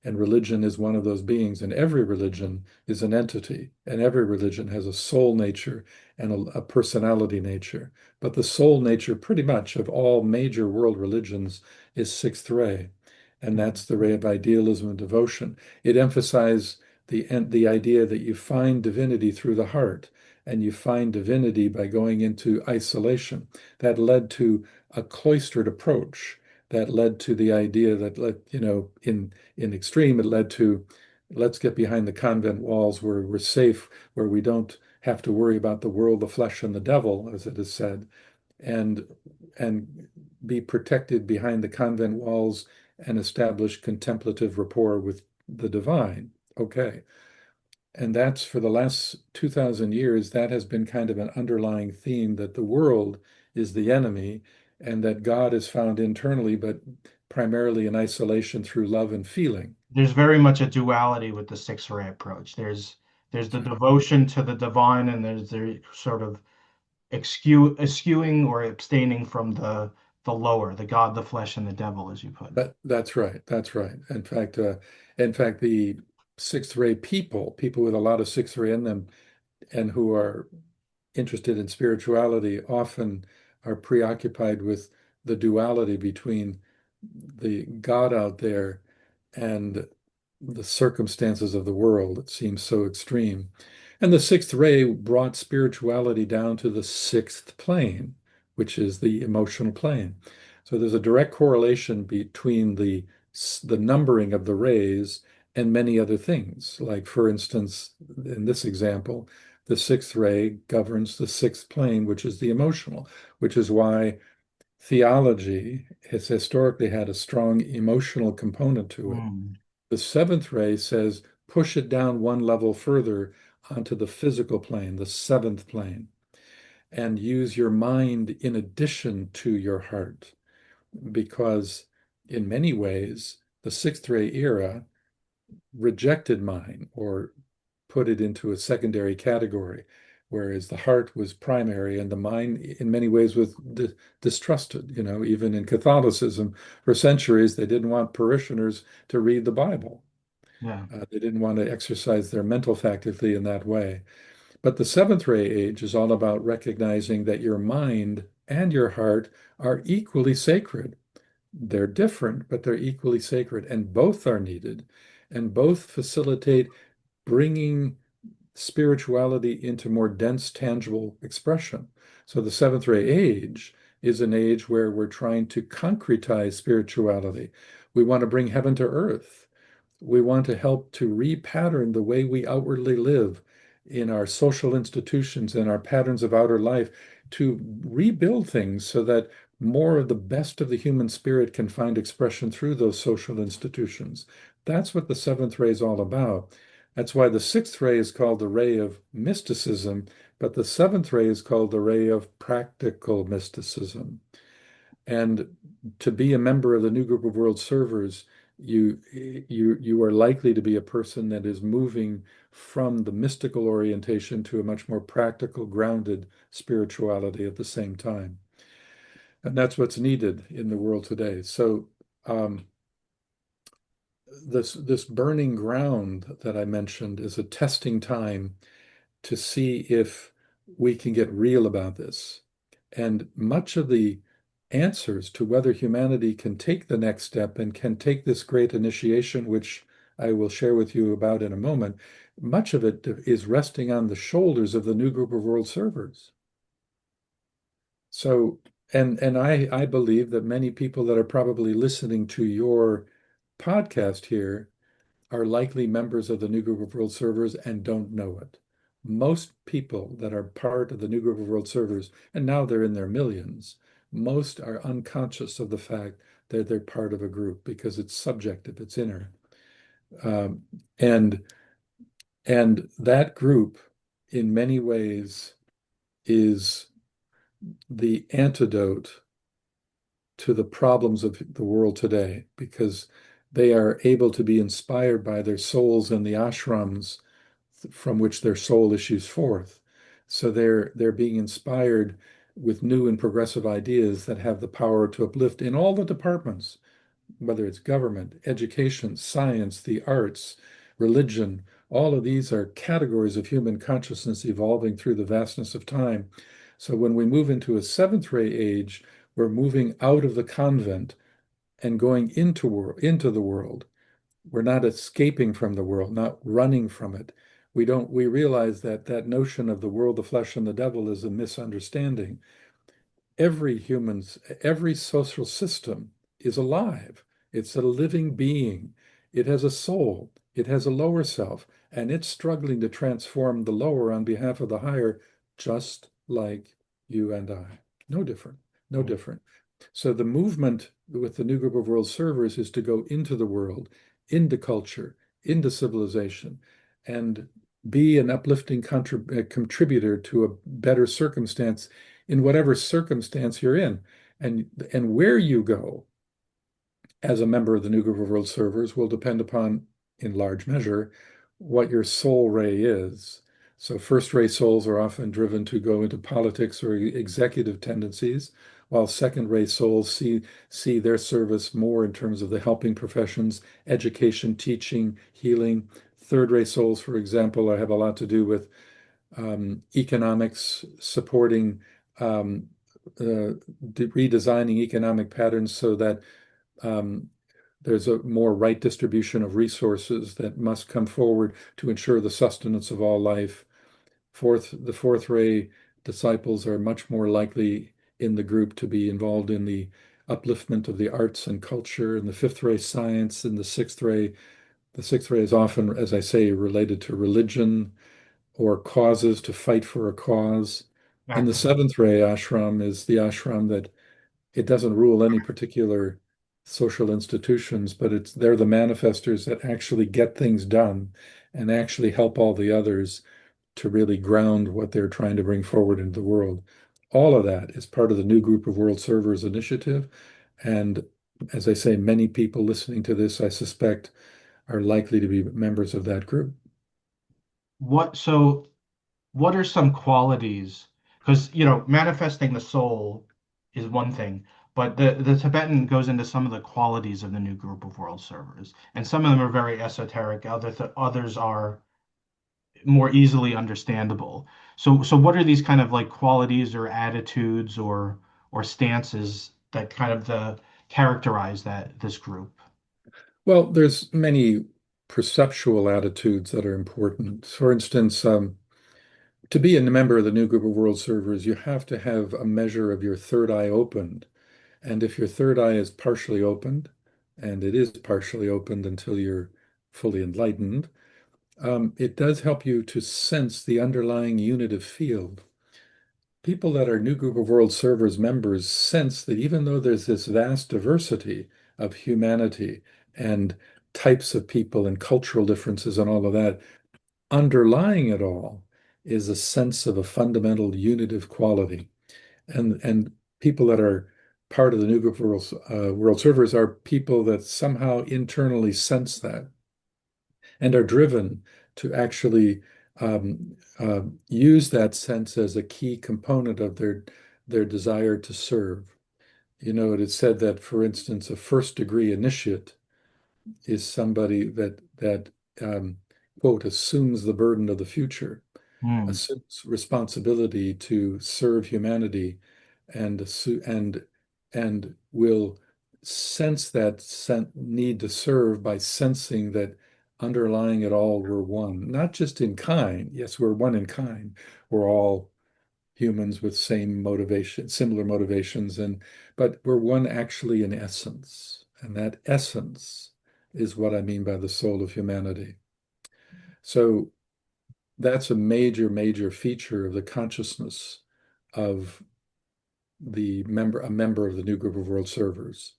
And religion is one of those beings, and every religion is an entity, and every religion has a soul nature and a personality nature. But the soul nature, pretty much, of all major world religions is sixth ray, and that's the ray of idealism and devotion. It emphasizes the idea that you find divinity through the heart, and you find divinity by going into isolation. That led to a cloistered approach that led to the idea that in extreme it led to let's get behind the convent walls where we're safe, where we don't have to worry about the world, the flesh, and the devil, as it is said, and and be protected behind the convent walls and establish contemplative rapport with the divine. Okay. And that's for the last 2,000 years, that has been kind of an underlying theme that the world is the enemy and that God is found internally, but primarily in isolation through love and feeling. There's very much a duality with the six ray approach. There's the devotion to the divine, and there's the sort of eschewing or abstaining from the lower, the God, the flesh, and the devil, as you put it. That's right. That's right. In fact, the sixth ray people with a lot of sixth ray in them, and who are interested in spirituality, often are preoccupied with the duality between the God out there and the circumstances of the world. It seems so extreme. And the sixth ray brought spirituality down to the sixth plane, which is the emotional plane. So there's a direct correlation between the numbering of the rays and many other things. Like, for instance, in this example, the sixth ray governs the sixth plane, which is the emotional, which is why theology has historically had a strong emotional component to it. Mm, The seventh ray says push it down one level further onto the physical plane, the seventh plane, and use your mind in addition to your heart. Because in many ways, the sixth ray era rejected mind or put it into a secondary category, whereas the heart was primary and the mind, in many ways, was distrusted. Even in Catholicism, for centuries, they didn't want parishioners to read the Bible. yeah. They didn't want to exercise their mental faculty in that way. But the seventh ray age is all about recognizing that your mind and your heart are equally sacred. They're different, but they're equally sacred, and both are needed, and both facilitate bringing spirituality into more dense, tangible expression. So the seventh ray age is an age where we're trying to concretize spirituality. We want to bring heaven to earth. We want to help to repattern the way we outwardly live in our social institutions and our patterns of outer life, to rebuild things so that more of the best of the human spirit can find expression through those social institutions. That's what the seventh ray is all about. That's why the sixth ray is called the ray of mysticism, but the seventh ray is called the ray of practical mysticism. And to be a member of the new group of world servers, you are likely to be a person that is moving from the mystical orientation to a much more practical, grounded spirituality at the same time. And that's what's needed in the world today. So this burning ground that I mentioned is a testing time to see if we can get real about this. And much of the answers to whether humanity can take the next step and can take this great initiation, which I will share with you about in a moment, much of it is resting on the shoulders of the new group of world servers. So, and I believe that many people that are probably listening to your podcast here are likely members of the new group of world servers and don't know it. Most people that are part of the new group of world servers, and now they're in their millions, most are unconscious of the fact that they're part of a group because it's subjective, it's inner. Um, and and that group, in many ways, is the antidote to the problems of the world today, because they are able to be inspired by their souls in the ashrams from which their soul issues forth. So they're being inspired with new and progressive ideas that have the power to uplift in all the departments, whether it's government, education, science, the arts, religion. All of these are categories of human consciousness evolving through the vastness of time. So when we move into a seventh ray age, we're moving out of the convent and going into the world. We're not escaping from the world, not running from it. We realize that that notion of the world, the flesh, and the devil is a misunderstanding. Every social system is alive. It's a living being. It has a soul. It has a lower self, and it's struggling to transform the lower on behalf of the higher, just like you and I. No different, no different. So the movement with the new group of world servers is to go into the world, into culture, into civilization, and be an uplifting contributor to a better circumstance in whatever circumstance you're in. And where you go as a member of the new group of world servers will depend upon, in large measure, what your soul ray is. So first ray souls are often driven to go into politics or executive tendencies, while second-ray souls see their service more in terms of the helping professions, education, teaching, healing. Third-ray souls, for example, have a lot to do with economics, supporting um, redesigning economic patterns so that um, there's a more right distribution of resources that must come forward to ensure the sustenance of all life. The fourth ray disciples are much more likely in the group to be involved in the upliftment of the arts and culture, and the fifth ray science, and the sixth ray is often, as I say, related to religion or causes, to fight for a cause. And the Exactly. seventh ray ashram is the ashram that it doesn't rule any particular social institutions, but they're the manifestors that actually get things done and actually help all the others to really ground what they're trying to bring forward into the world. All of that is part of the new group of world servers initiative. And as I say, many people listening to this, I suspect, are likely to be members of that group. So what are some qualities? Because, manifesting the soul is one thing, but the Tibetan goes into some of the qualities of the new group of world servers, and some of them are very esoteric. Others are more easily understandable. So what are these kind of like qualities or attitudes or stances that kind of the characterize this group? Well, there's many perceptual attitudes that are important. For instance, to be a member of the new group of world servers, you have to have a measure of your third eye opened. And if your third eye is partially opened, and it is partially opened until you're fully enlightened, it does help you to sense the underlying unitive field. People that are new group of world servers members sense that even though there's this vast diversity of humanity and types of people and cultural differences and all of that, underlying it all is a sense of a fundamental unitive quality. And people that are part of the new group of world servers are people that somehow internally sense that and are driven to actually use that sense as a key component of their desire to serve. It is said that, for instance, a first degree initiate is somebody that quote assumes the burden of the future, Hmm. assumes responsibility to serve humanity, and and will sense that need to serve by sensing that underlying it all we're one, not just in kind. Yes, we're one in kind. We're all humans with same motivation, similar motivations, but we're one actually in essence. And that essence is what I mean by the soul of humanity. So that's a major, major feature of the consciousness of a member of the new group of world servers,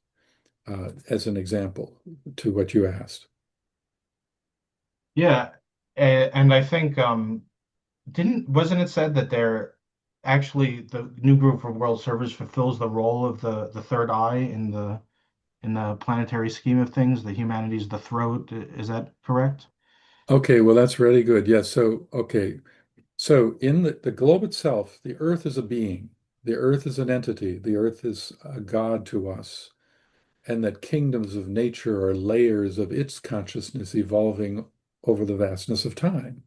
as an example to what you asked. Yeah, and I think didn't wasn't it said that they're actually the new group of world servers fulfills the role of the third eye in the planetary scheme of things, the humanity's the throat. Is that correct? Okay, well, that's really good. Yes. So, okay. So in the globe itself, the earth is a being. The earth is an entity. The earth is a God to us. And that kingdoms of nature are layers of its consciousness evolving over the vastness of time.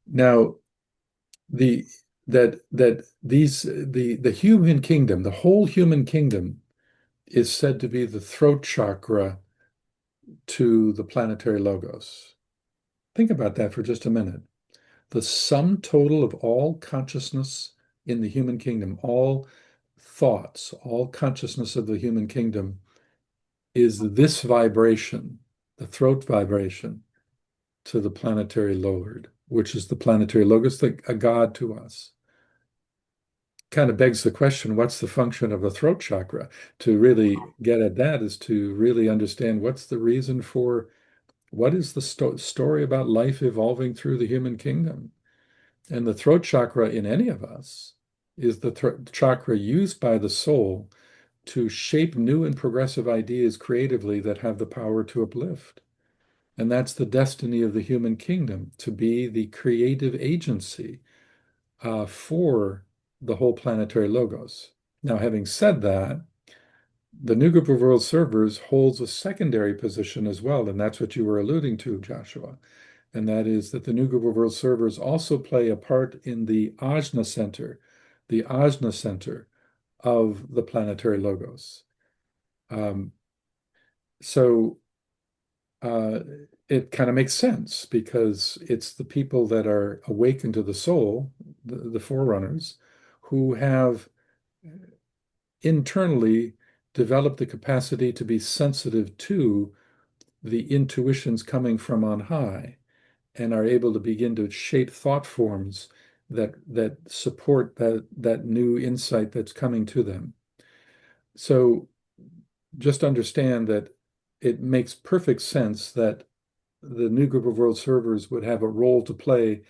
Now, the that these the human kingdom, the whole human kingdom, is said to be the throat chakra to the planetary logos. Think about that for just a minute. The sum total of all consciousness in the human kingdom, all thoughts, all consciousness of the human kingdom is this vibration, the throat vibration to the planetary Lord, which is the planetary logos, a God to us. Kind of begs the question, what's the function of the throat chakra? To really get at that is to really understand what's the reason for what is the story about life evolving through the human kingdom. And the throat chakra in any of us is the chakra used by the soul to shape new and progressive ideas creatively that have the power to uplift. And that's the destiny of the human kingdom, to be the creative agency for the whole planetary logos. Now, having said that, the new group of world servers holds a secondary position as well, and that's what you were alluding to, Joshua. And that is that the new group of world servers also play a part in the Ajna center of the planetary logos. Um, so uh, it kind of makes sense because it's the people that are awakened to the soul, the forerunners, who have internally developed the capacity to be sensitive to the intuitions coming from on high and are able to begin to shape thought forms that support that new insight that's coming to them. So just understand that it makes perfect sense that the new group of world servers would have a role to play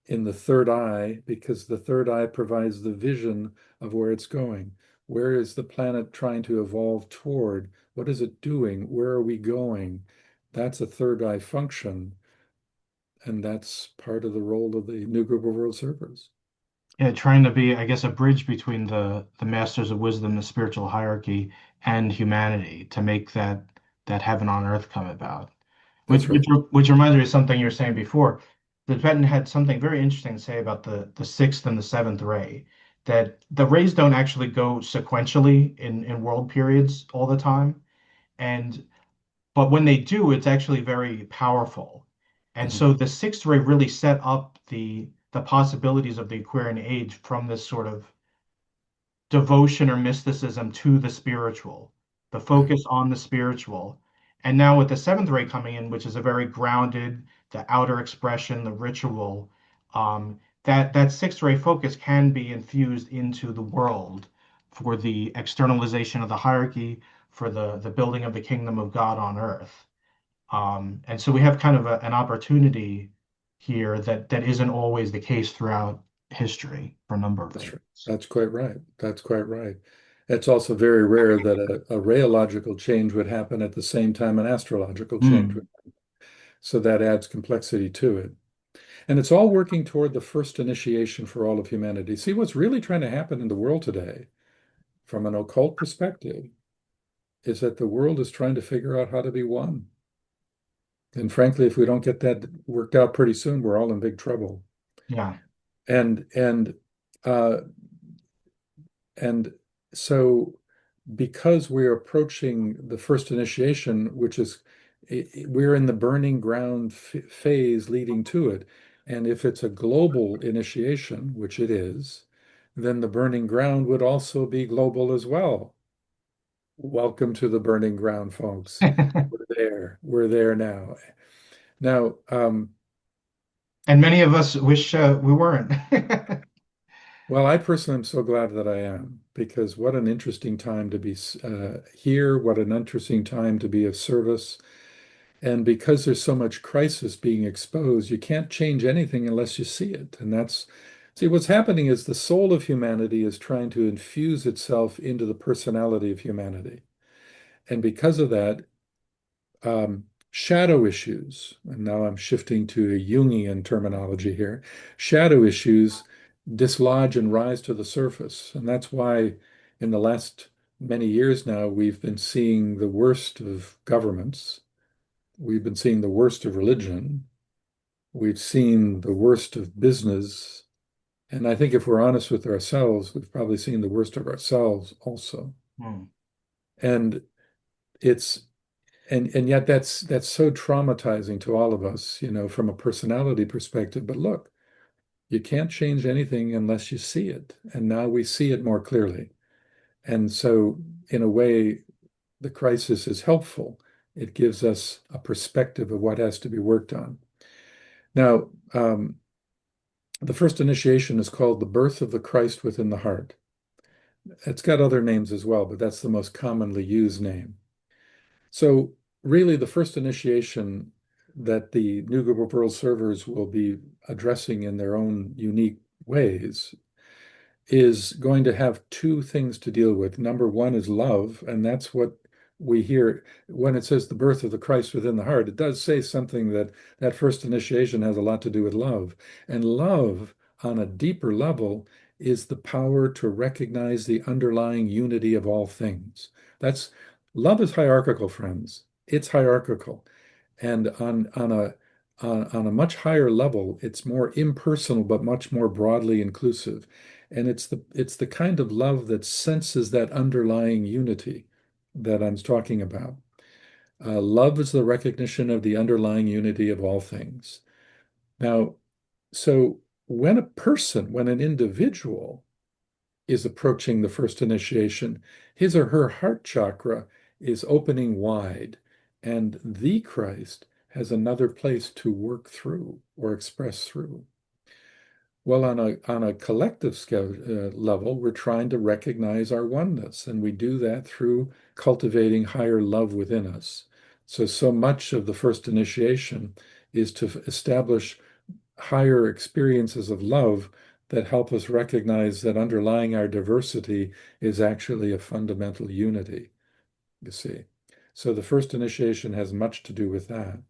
in the third eye because the third eye provides the vision of where it's going. Where is the planet trying to evolve toward? What is it doing? Where are we going? That's a third eye function, and that's part of the role of the new group of world servers. Yeah, trying to be, I guess, a bridge between the masters of wisdom, the spiritual hierarchy, and humanity to make that heaven on earth come about. Which That's which right. which reminds me of something you were saying before. The Tibetan had something very interesting to say about the sixth and the seventh ray, that the rays don't actually go sequentially in world periods all the time. And but when they do, it's actually very powerful. And Mhm. so the sixth ray really set up the possibilities of the Aquarian age from this sort of devotion or mysticism to the spiritual, the Right. focus on the spiritual. And now with the seventh ray coming in, which is a very grounded, the outer expression, the ritual, that sixth ray focus can be infused into the world for the externalization of the hierarchy, for the building of the kingdom of God on earth. And so we have kind of an opportunity here that isn't always the case throughout history for a number of That's right. reasons. That's quite right. That's quite right. It's also very rare that a rheological change would happen at the same time an astrological change Hmm. would. So that adds complexity to it. And it's all working toward the first initiation for all of humanity. See, what's really trying to happen in the world today, from an occult perspective, is that the world is trying to figure out how to be one. And frankly, if we don't get that worked out pretty soon, we're all in big trouble. Yeah. And uh, and so because we're approaching the first initiation, which is we're in the burning ground phase leading to it. And if it's a global initiation, which it is, then the burning ground would also be global as well. Welcome to the burning ground, folks. We're there. We're there now. Now, And many of us wish we weren't. well, I personally am so glad that I am because what an interesting time to be here. What an interesting time to be of service. And because there's so much crisis being exposed, you can't change anything unless you see it. And see, what's happening is the soul of humanity is trying to infuse itself into the personality of humanity. And because of that, shadow issues, and now I'm shifting to a Jungian terminology here, shadow issues dislodge and rise to the surface. And that's why in the last many years now, we've been seeing the worst of governments. We've been seeing the worst of religion. We've seen the worst of business. And I think if we're honest with ourselves, we've probably seen the worst of ourselves also. Hmm. And it's and yet that's so traumatizing to all of us, from a personality perspective. But look, you can't change anything unless you see it. And now we see it more clearly. And so in a way, the crisis is helpful. It gives us a perspective of what has to be worked on. Now, the first initiation is called the birth of the Christ within the heart. It's got other names as well, but that's the most commonly used name. So, really, the first initiation that the new group of world servers will be addressing in their own unique ways is going to have two things to deal with. Number one is love, and that's what we hear when it says the birth of the Christ within the heart. It does say something that first initiation has a lot to do with love. And love on a deeper level is the power to recognize the underlying unity of all things. That's love is hierarchical, friends. It's hierarchical. And on a much higher level, it's more impersonal, but much more broadly inclusive. And it's the kind of love that senses that underlying unity that I'm talking about. Love is the recognition of the underlying unity of all things. Now, so when an individual is approaching the first initiation, his or her heart chakra is opening wide, and the Christ has another place to work through or express through. Well, on a collective scale, level, we're trying to recognize our oneness, and we do that through cultivating higher love within us. So much of the first initiation is to establish higher experiences of love that help us recognize that underlying our diversity is actually a fundamental unity, you see. So the first initiation has much to do with that. I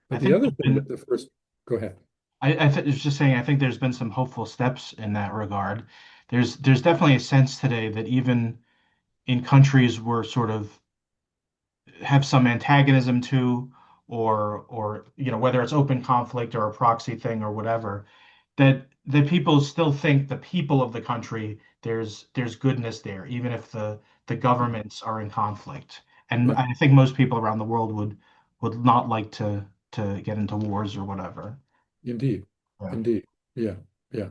But the think other there's thing with been, the first, go ahead. I was just saying, I think there's been some hopeful steps in that regard. There's definitely a sense today that even in countries where sort of have some antagonism to, or whether it's open conflict or a proxy thing or whatever, that people still think the people of the country there's goodness there, even if the governments are in conflict. And Yeah, I think most people around the world would not like to get into wars or whatever. indeed. Yeah. Indeed. Yeah. Yeah.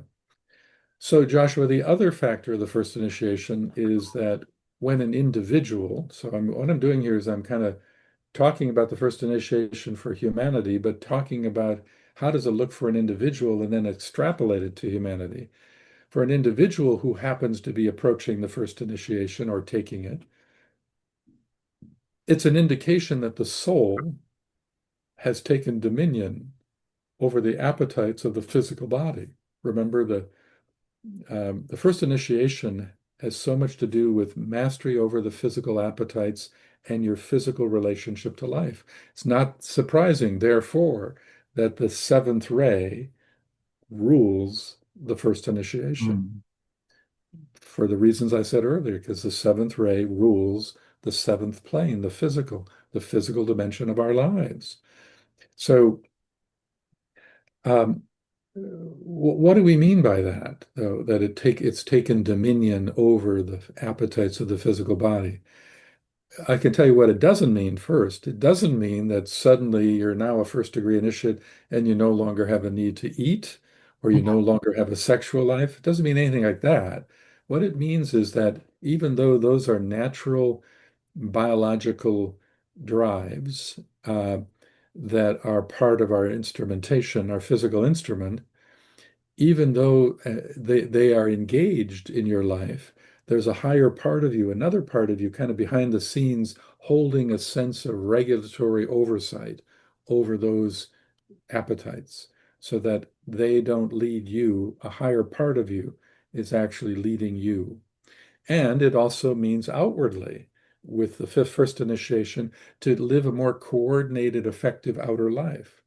So, Joshua, the other factor of the first initiation is that when an individual, what I'm doing here is I'm kind of talking about the first initiation for humanity, but talking about how does it look for an individual and then extrapolate it to humanity. For an individual who happens to be approaching the first initiation or taking it, it's an indication that the soul has taken dominion over the appetites of the physical body. Remember, the first initiation has so much to do with mastery over the physical appetites and your physical relationship to life. It's not surprising, therefore, that the seventh ray rules the first initiation Mm. for the reasons I said earlier, because the seventh ray rules the seventh plane, the physical dimension of our lives. So, um, what do we mean by that, though, that it's taken dominion over the appetites of the physical body? I can tell you what it doesn't mean first. It doesn't mean that suddenly you're now a first degree initiate and you no longer have a need to eat or you no longer have a sexual life. It doesn't mean anything like that. What it means is that even though those are natural biological drives that are part of our instrumentation, our physical instrument, even though they are engaged in your life, there's a higher part of you, another part of you, kind of behind the scenes, holding a sense of regulatory oversight over those appetites so that they don't lead you. A higher part of you is actually leading you. And it also means outwardly, with the first initiation, to live a more coordinated, effective outer life.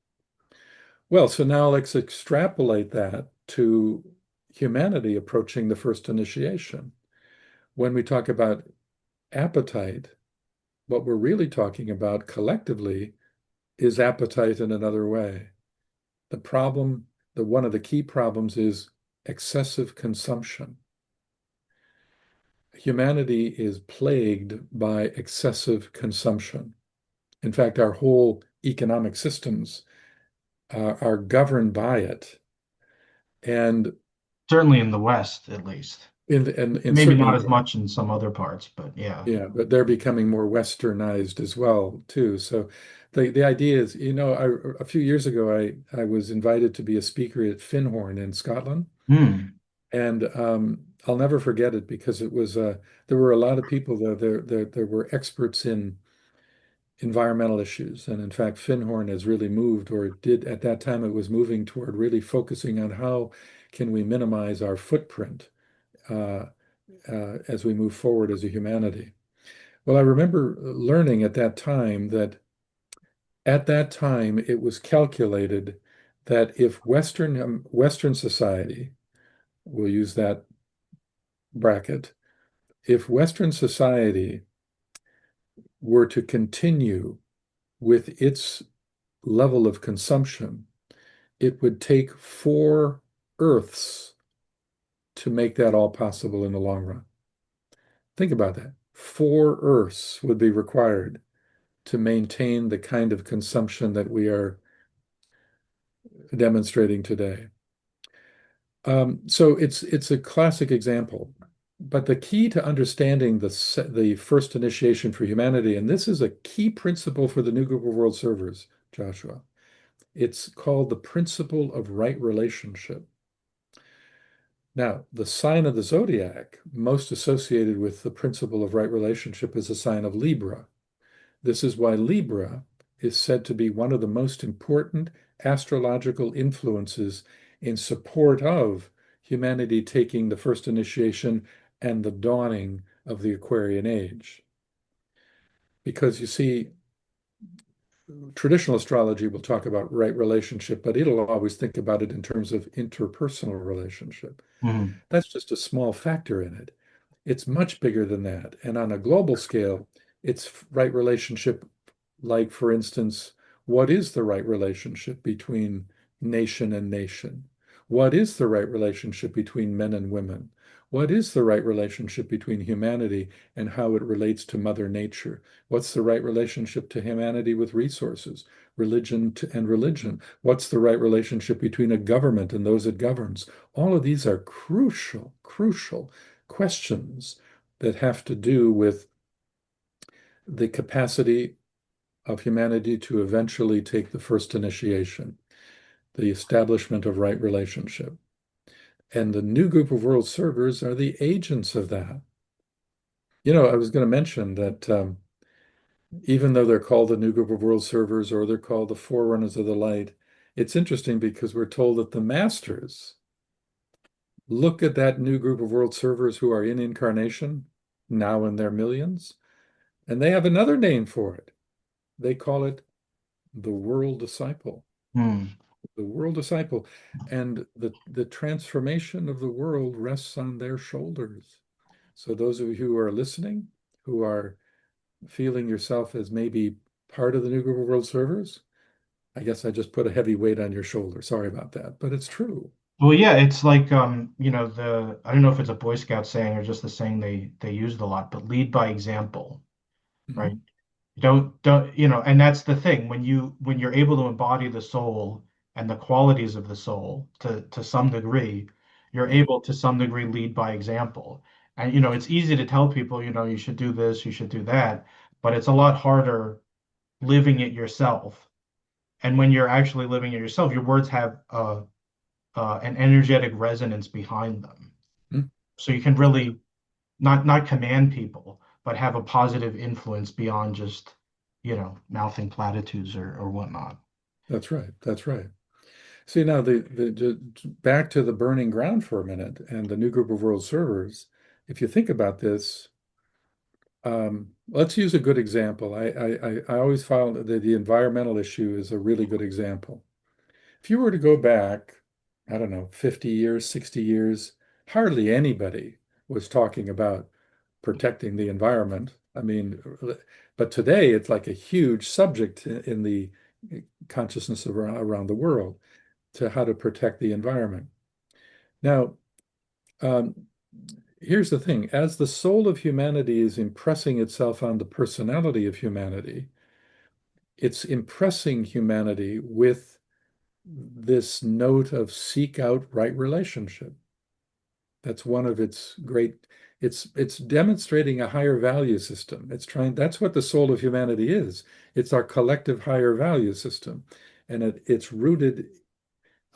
Well, so now let's extrapolate that to humanity approaching the first initiation. When we talk about appetite, what we're really talking about collectively is appetite in another way. The problem, one of the key problems is excessive consumption. Humanity is plagued by excessive consumption. In fact, our whole economic systems are governed by it. And Certainly in the West, at least. and Maybe not certainly, as much in some other parts, but yeah. yeah, but they're becoming more westernized as well too. So the idea is, a few years ago, I was invited to be a speaker at Findhorn in Scotland, Hmm. and I'll never forget it because there were a lot of people there were experts in environmental issues, and in fact, Findhorn has really moved, or it did at that time, it was moving toward really focusing on how can we minimize our footprint uh, as we move forward as a humanity. Well, I remember learning at that time it was calculated that if Western society, we'll use that bracket, if Western society were to continue with its level of consumption, it would take 4 Earths to make that all possible in the long run. Think about that. 4 Earths would be required to maintain the kind of consumption that we are demonstrating today. So it's a classic example. But the key to understanding the first initiation for humanity, and this is a key principle for the new group of world servers, Joshua, it's called the principle of right relationship. Now, the sign of the zodiac most associated with the principle of right relationship is the sign of Libra. This is why Libra is said to be one of the most important astrological influences in support of humanity taking the first initiation and the dawning of the Aquarian age. Because you see, traditional astrology will talk about right relationship, but it'll always think about it in terms of interpersonal relationship. Mhm. That's just a small factor in it. It's much bigger than that. And on a global scale, it's right relationship, like, for instance, what is the right relationship between nation and nation? What is the right relationship between men and women? What is the right relationship between humanity and how it relates to Mother Nature? What's the right relationship to humanity with resources, and religion? What's the right relationship between a government and those it governs? All of these are crucial, crucial questions that have to do with the capacity of humanity to eventually take the first initiation, the establishment of right relationship. And the new group of world servers are the agents of that. I was going to mention that even though they're called the new group of world servers or they're called the forerunners of the light, it's interesting because we're told that the masters look at that new group of world servers who are in incarnation, now in their millions, and they have another name for it. They call it the world disciple. Hmm. The world disciple. And the transformation of the world rests on their shoulders. So those of you who are listening, who are feeling yourself as maybe part of the new group of world servers, I guess I just put a heavy weight on your shoulder. Sorry about that, but it's true. Well, yeah, it's like the I don't know if it's a Boy Scout saying or just the saying they used a lot, but lead by example, right? Mhm. Don't and that's the thing when you're able to embody the soul and the qualities of the soul to some degree, you're Right. able to some degree lead by example. And it's easy to tell people, you should do this, you should do that, but it's a lot harder living it yourself. And when you're actually living it yourself, your words have an energetic resonance behind them. Mm. So you can really not command people, but have a positive influence beyond just, mouthing platitudes or whatnot. That's right. That's right. See, now back to the burning ground for a minute and the new group of world servers. If you think about this, let's use a good example. I always found that the environmental issue is a really good example. If you were to go back, I don't know, 50 years, 60 years, hardly anybody was talking about protecting the environment. I mean, but today it's like a huge subject in the consciousness around the world to how to protect the environment. Now, um, here's the thing, as the soul of humanity is impressing itself on the personality of humanity, it's impressing humanity with this note of seek out right relationship. That's one of its great, it's demonstrating a higher value system. That's what the soul of humanity is. It's our collective higher value system. And it's rooted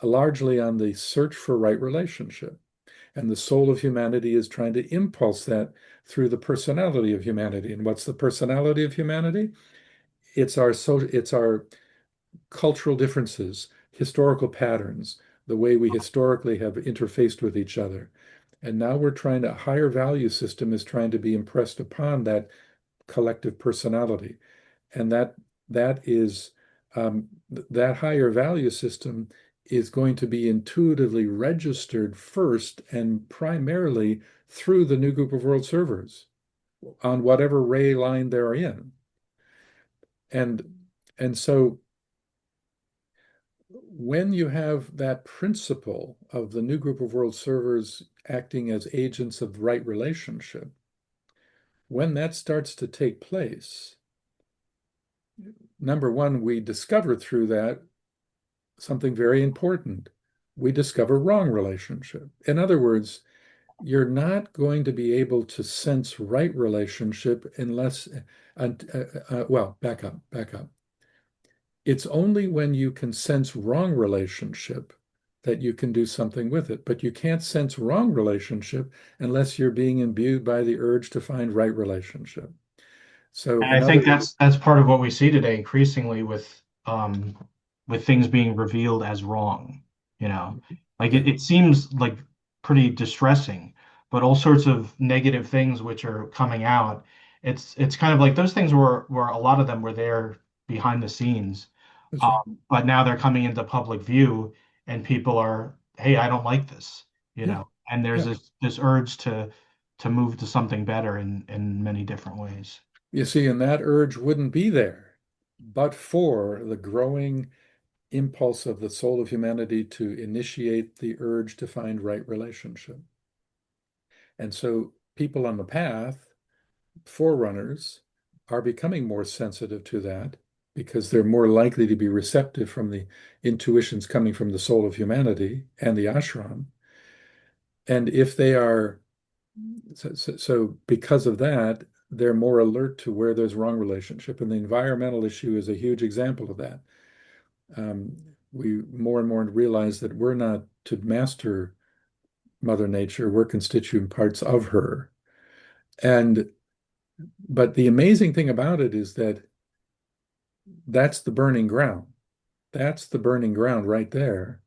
largely on the search for right relationship. And the soul of humanity is trying to impulse that through the personality of humanity. And what's the personality of humanity? It's our cultural differences, historical patterns, the way we historically have interfaced with each other. And now a higher value system is trying to be impressed upon that collective personality. And that higher value system is going to be intuitively registered first and primarily through the new group of world servers on whatever ray line they're in. And so when you have that principle of the new group of world servers acting as agents of right relationship, when that starts to take place, number one, we discover through that something very important. We discover wrong relationship. In other words, you're not going to be able to sense right relationship unless, well, back up. It's only when you can sense wrong relationship that you can do something with it. But you can't sense wrong relationship unless you're being imbued by the urge to find right relationship. So, And in I think other, that's part of what we see today increasingly with things being revealed as wrong, you know. Like yeah, it seems like pretty distressing, but all sorts of negative things which are coming out. It's kind of like those things were a lot of them were there behind the scenes. that's right. But now they're coming into public view and people are, hey, I don't like this, you Yeah, know. And there's yeah. this urge to move to something better in many different ways. You see, and that urge wouldn't be there but for the growing impulse of the soul of humanity to initiate the urge to find right relationship. And so people on the path, forerunners, are becoming more sensitive to that because they're more likely to be receptive from the intuitions coming from the soul of humanity and the ashram. And if they are, so because of that, they're more alert to where there's wrong relationship. And the environmental issue is a huge example of that. Um, we more and more realize that we're not to master Mother Nature, we're constituent parts of her. And but the amazing thing about it is that that's the burning ground. That's the burning ground right there.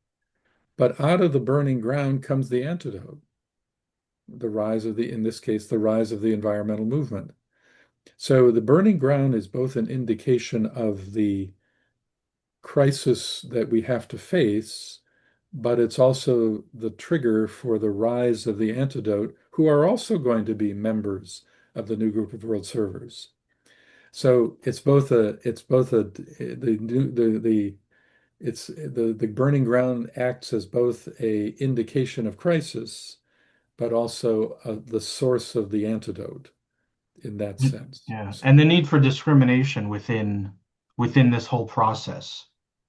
But out of the burning ground comes the antidote, the rise of the, in this case, the rise of the environmental movement. So the burning ground is both an indication of the crisis that we have to face, but it's also the trigger for the rise of the antidote, who are also going to be members of the new group of world servers. So it's both a the new the it's the burning ground acts as both a indication of crisis, but also the source of the antidote in that sense. Yeah, So, and the need for discrimination within this whole process,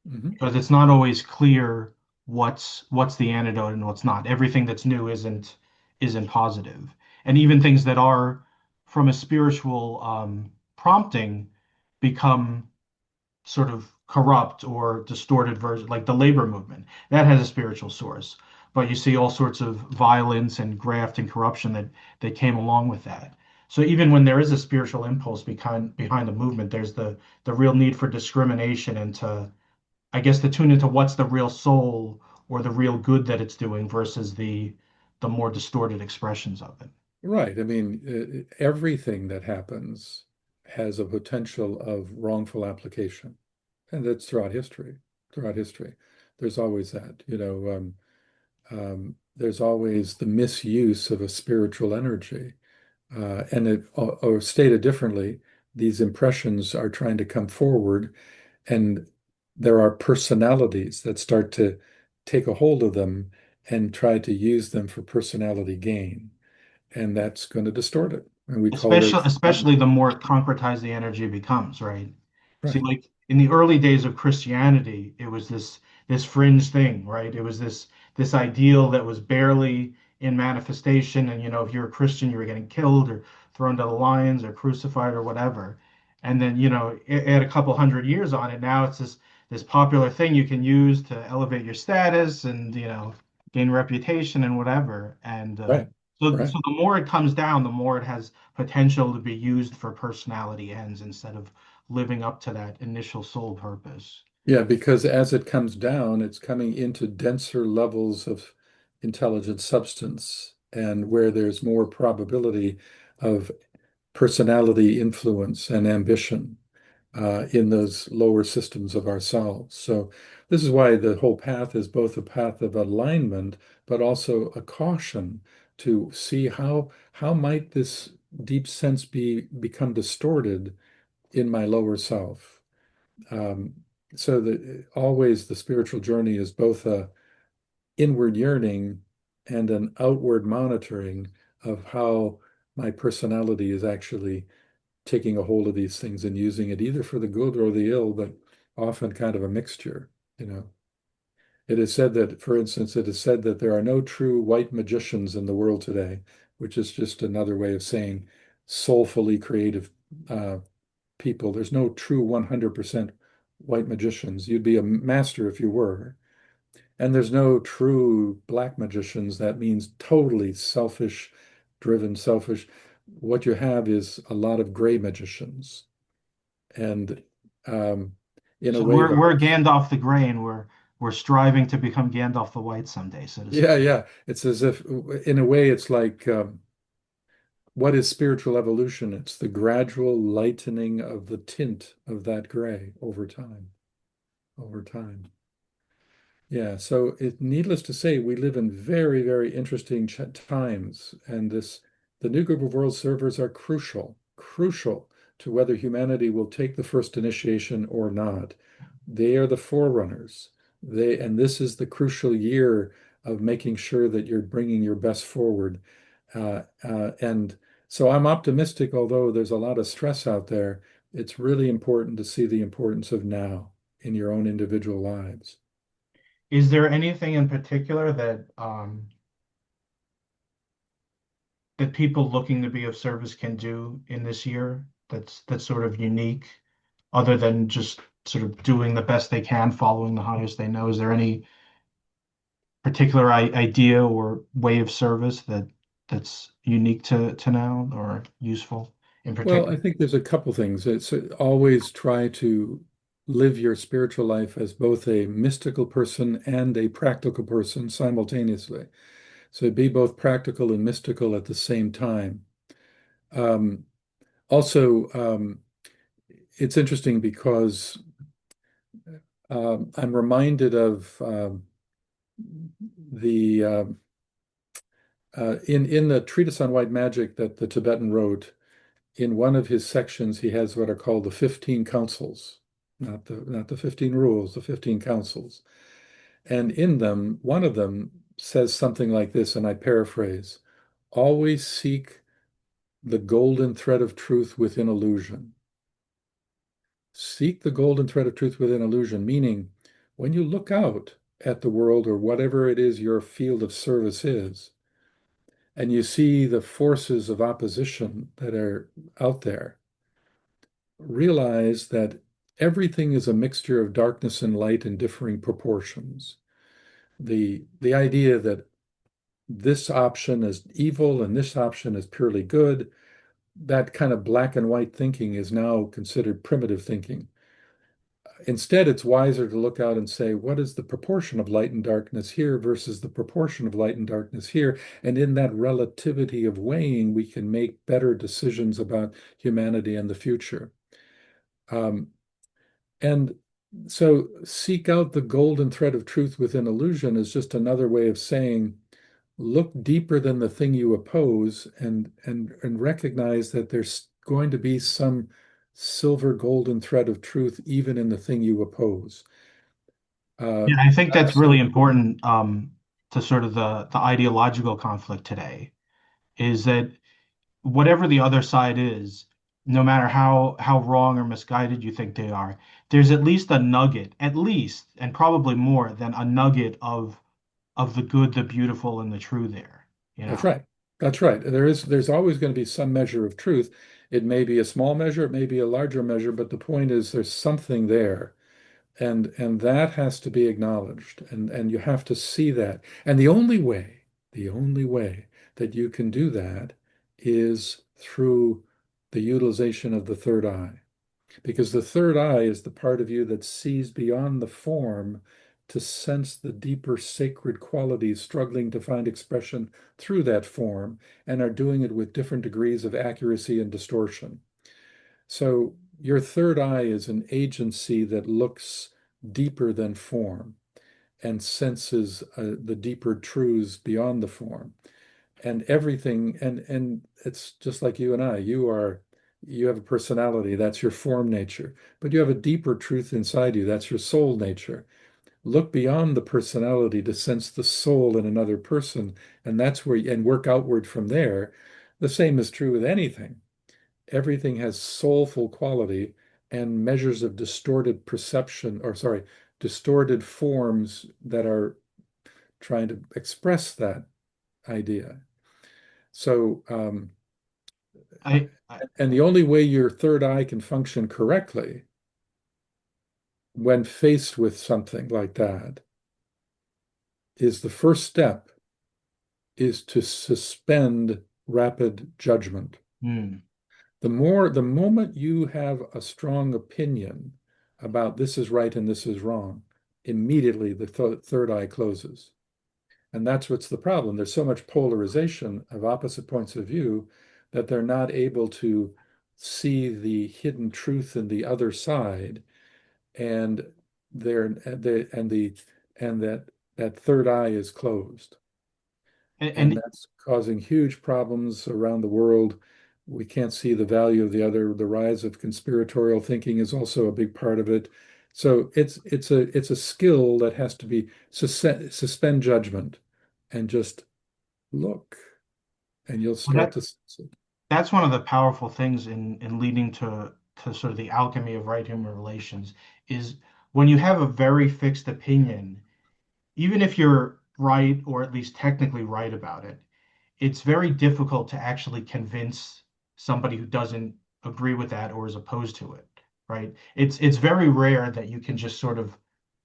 mhm. because it's not always clear what's the antidote and what's not. Everything that's new isn't positive, and even things that are from a spiritual prompting become sort of corrupt or distorted version, like the labor movement. That has a spiritual source, but you see all sorts of violence and graft and corruption that came along with that. So even when there is a spiritual impulse behind the movement, there's the real need for discrimination and to, I guess, to tune into what's the real soul or the real good that it's doing versus the more distorted expressions of it. Right. I mean, everything that happens has a potential of wrongful application, and that's throughout history. Throughout history, there's always that. There's always the misuse of a spiritual energy. Or stated differently, these impressions are trying to come forward, and there are personalities that start to take a hold of them and try to use them for personality gain. And that's going to distort it. And we call it Especially the more concretized the energy becomes, right? See, right, like in the early days of Christianity, it was this fringe thing, right? It was this ideal that was barely in manifestation, and if you're a Christian, you were getting killed or thrown to the lions or crucified or whatever. And then, add a couple hundred years on it, now it's this popular thing you can use to elevate your status and gain reputation and whatever. And right, so right. the more it comes down, the more it has potential to be used for personality ends instead of living up to that initial soul purpose. Yeah, because as it comes down, it's coming into denser levels of intelligent substance and where there's more probability of personality influence and ambition. in those lower systems of ourselves. So this is why the whole path is both a path of alignment, but also a caution to see how might this deep sense become distorted in my lower self. Um, so that always the spiritual journey is both a inward yearning and an outward monitoring of how my personality is actually taking a hold of these things and using it either for the good or the ill, but often kind of a mixture, you know. It is said that, for instance, it is said that there are no true white magicians in the world today, which is just another way of saying soulfully creative uh, people. There's no true 100% white magicians. You'd be a master if you were. And there's no true black magicians. That means totally selfish, driven, selfish. What you have is a lot of gray magicians. And um, in a So way, we're Gandalf the Grey, and we're striving to become Gandalf the White someday, so to yeah, speak. yeah. It's as if, in a way, it's like what is spiritual evolution? It's the gradual lightening of the tint of that gray over time, over time. Yeah, so needless to say, we live in very, very interesting times, and the new group of world servers are crucial to whether humanity will take the first initiation or not. They are the forerunners. And this is the crucial year of making sure that you're bringing your best forward. And so I'm optimistic, although there's a lot of stress out there. It's really important to see the importance of now in your own individual lives. Is there anything in particular that people looking to be of service can do in this year that's sort of unique, other than just sort of doing the best they can, following the highest they know? Is there any particular idea or way of service that's unique to now or useful in Well, I particular? think there's a couple things. It's always try to live your spiritual life as both a mystical person and a practical person simultaneously. So be both practical and mystical at the same time. Um, also, it's interesting because I'm reminded of the in the treatise on white magic that the Tibetan wrote. In one of his sections, he has what are called the 15 councils, not the 15 rules, the 15 councils. And in them, one of them says something like this, and I paraphrase, always seek the golden thread of truth within illusion. Seek the golden thread of truth within illusion, meaning when you look out at the world or whatever it is your field of service is, and you see the forces of opposition that are out there, realize that everything is a mixture of darkness and light in differing proportions. The idea that this option is evil and this option is purely good, that kind of black and white thinking is now considered primitive thinking. Instead, it's wiser to look out and say, what is the proportion of light and darkness here versus the proportion of light and darkness here? And in that relativity of weighing, we can make better decisions about humanity and the future. Um, And so seek out the golden thread of truth within illusion is just another way of saying look deeper than the thing you oppose and recognize that there's going to be some silver golden thread of truth even in the thing you oppose. Uh, Yeah, I think that's really so important to sort of the ideological conflict today, is that whatever the other side is, no matter how wrong or misguided you think they are, there's at least a nugget, at least, and probably more than a nugget of the good, the beautiful, and the true there, you that's know. right. That's right. There's always going to be some measure of truth. It may be a small measure, it may be a larger measure, but the point is there's something there. And that has to be acknowledged, and you have to see that. And the only way that you can do that is through the utilization of the third eye, because the third eye is the part of you that sees beyond the form to sense the deeper sacred qualities struggling to find expression through that form and are doing it with different degrees of accuracy and distortion. So your third eye is an agency that looks deeper than form and senses the deeper truths beyond the form. And everything, and it's just like you and I. You have a personality, that's your form nature, but you have a deeper truth inside you, that's your soul nature. Look beyond the personality to sense the soul in another person, and that's where and work outward from there. The same is true with anything. Everything has soulful quality, and measures of distorted perception, or sorry, distorted forms that are trying to express that idea. So, I and the only way your third eye can function correctly when faced with something like that is the first step is to suspend rapid judgment. hmm. The moment you have a strong opinion about this is right and this is wrong, immediately the third eye closes. And that's what's the problem. There's so much polarization of opposite points of view that they're not able to see the hidden truth in the other side, and and that third eye is closed. And And that's causing huge problems around the world. We can't see the value of the other. The rise of conspiratorial thinking is also a big part of it. So it's a skill that has to be suspend judgment and just look, and you'll well, start to sense it. that's one of the powerful things in leading to sort of the alchemy of right human relations is when you have a very fixed opinion, even if you're right or at least technically right about it, it's very difficult to actually convince somebody who doesn't agree with that or is opposed to it, right? It's very rare that you can just sort of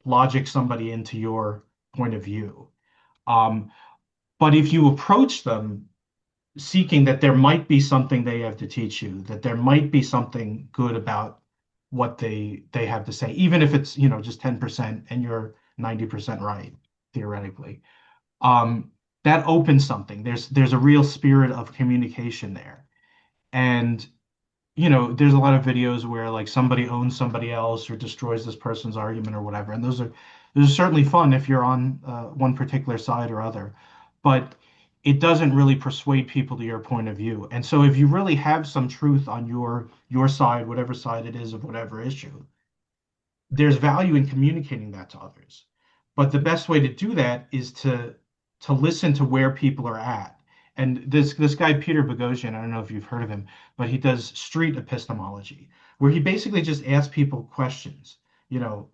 logic somebody into your point of view. Um, but if you approach them seeking that there might be something they have to teach you, that there might be something good about what they have to say, even if it's, just 10% and you're 90% right, theoretically. Um, that opens something. There's a real spirit of communication there. And there's a lot of videos where like somebody owns somebody else or destroys this person's argument or whatever. And those are certainly fun if you're on one particular side or other, but it doesn't really persuade people to your point of view. And so if you really have some truth on your side, whatever side it is of whatever issue, there's value in communicating that to others. But the best way to do that is to listen to where people are at. And this guy Peter Boghossian, I don't know if you've heard of him, but he does street epistemology, where he basically just asks people questions,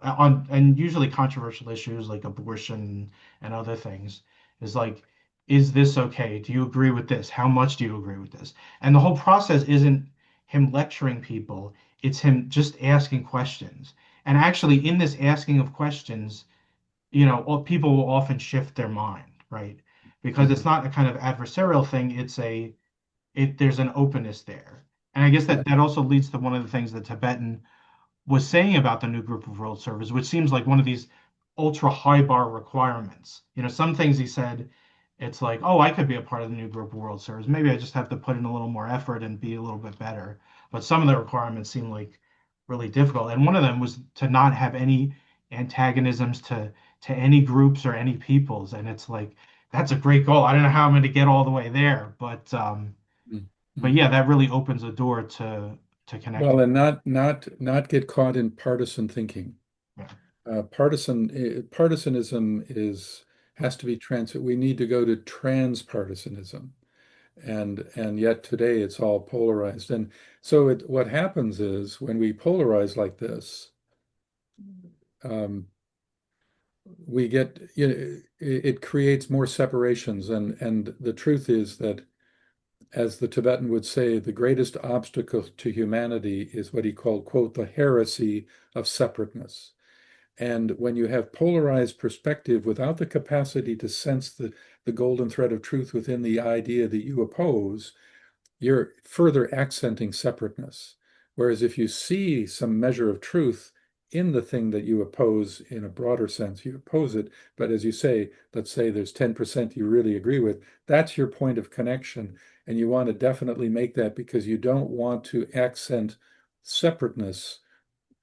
on and usually controversial issues like abortion and other things. Is like, is this okay? Do you agree with this? How much do you agree with this? And the whole process isn't him lecturing people, it's him just asking questions. And actually, in this asking of questions, people will often shift their mind, right? Because it's Mhm. not a kind of adversarial thing. There's an openness there. And I guess Yeah. that also leads to one of the things that Tibetan was saying about the new group of world servers, which seems like one of these ultra high bar requirements. Some things he said, it's like, oh, I could be a part of the new group of world servers. Maybe I just have to put in a little more effort and be a little bit better. But some of the requirements seem like really difficult. And one of them was to not have any antagonisms to any groups or any peoples. And it's like, that's a great goal. I don't know how I'm going to get all the way there, but Mhm. yeah, that really opens a door to Well, connecting. and not get caught in partisan thinking. Yeah. Partisanism is has to be trans. We need to go to transpartisanism, and yet today it's all polarized. And so what happens is when we polarize like this, um, we get it creates more separations. And the truth is that, as the Tibetan would say, the greatest obstacle to humanity is what he called, quote, the heresy of separateness. And when you have polarized perspective without the capacity to sense the golden thread of truth within the idea that you oppose, you're further accenting separateness. Whereas if you see some measure of truth in the thing that you oppose in a broader sense, you oppose it. But as you say, let's say there's 10% you really agree with, that's your point of connection. And you want to definitely make that because you don't want to accent separateness.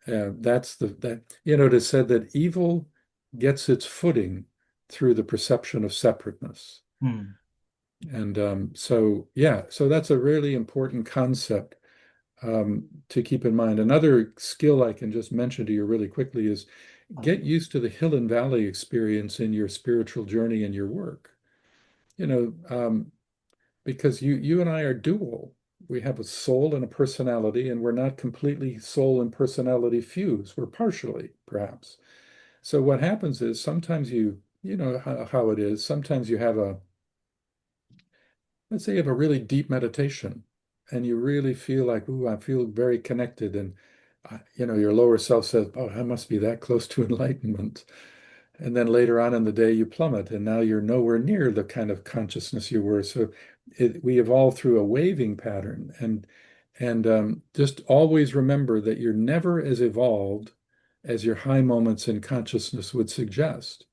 That's that, it is said that evil gets its footing through the perception of separateness. Hmm. And so, yeah, so that's a really important concept to keep in mind. Another skill I can just mention to you really quickly is get used to the hill and valley experience in your spiritual journey and your work. You know, because you and I are dual. We have a soul and a personality, and we're not completely soul and personality fused. We're partially, perhaps. So what happens is sometimes you know how it is. Sometimes you have a, let's say you have a really deep meditation and you really feel like, ooh, I feel very connected. And, your lower self says, oh, I must be that close to enlightenment. And then later on in the day, you plummet, and now you're nowhere near the kind of consciousness you were. So we evolve through a waving pattern. And just always remember that you're never as evolved as your high moments in consciousness would suggest.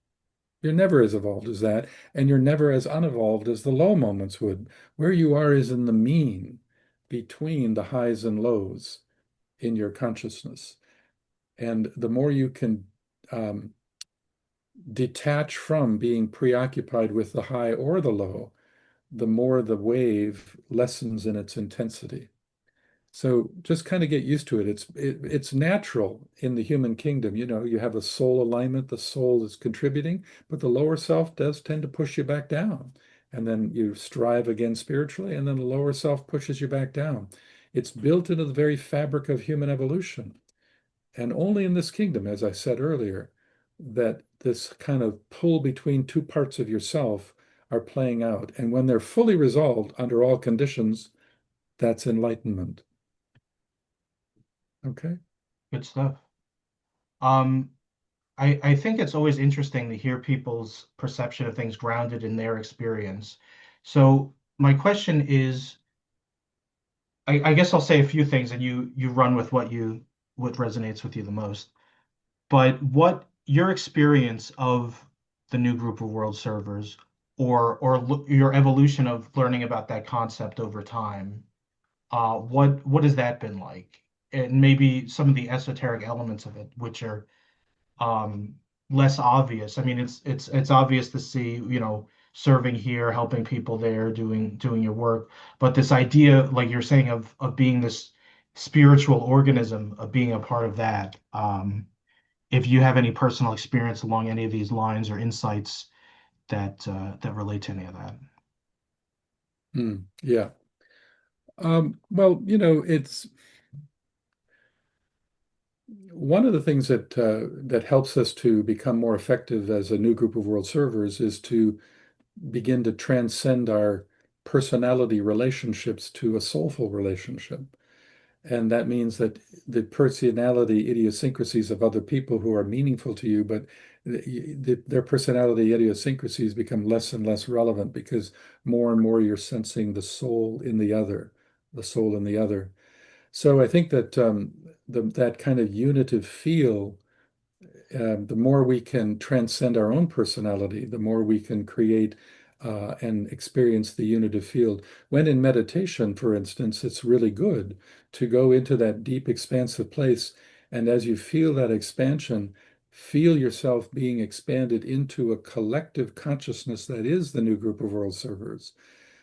You're never as evolved as that, and you're never as unevolved as the low moments would. Where you are is in the mean between the highs and lows in your consciousness. And the more you can detach from being preoccupied with the high or the low, the more the wave lessens in its intensity. So just kind of get used to it. It's natural in the human kingdom. You have a soul alignment, the soul is contributing, but the lower self does tend to push you back down. And then you strive again spiritually, and then the lower self pushes you back down. It's built into the very fabric of human evolution. And only in this kingdom, as I said earlier, that this kind of pull between two parts of yourself are playing out. And when they're fully resolved under all conditions, that's enlightenment. Okay. Good stuff. Um, I think it's always interesting to hear people's perception of things grounded in their experience. So my question is, I guess I'll say a few things and you run with what resonates with you the most. But what your experience of the new group of world servers or your evolution of learning about that concept over time, what has that been like? And maybe some of the esoteric elements of it, which are um, less obvious. I mean, it's obvious to see, serving here, helping people there, doing your work, but this idea, like you're saying, of being this spiritual organism, of being a part of that. If you have any personal experience along any of these lines or insights that relate to any of that. Yeah. Well, it's one of the things that helps us to become more effective as a new group of world servers is to begin to transcend our personality relationships to a soulful relationship. And that means that the personality idiosyncrasies of other people who are meaningful to you, but their personality idiosyncrasies become less and less relevant because more and more you're sensing the soul in the other, the soul in the other. So I think that that kind of unitive feel, the more we can transcend our own personality, the more we can create and experience the unitive field. When in meditation, for instance, it's really good to go into that deep, expansive place. And as you feel that expansion, feel yourself being expanded into a collective consciousness that is the new group of world servers.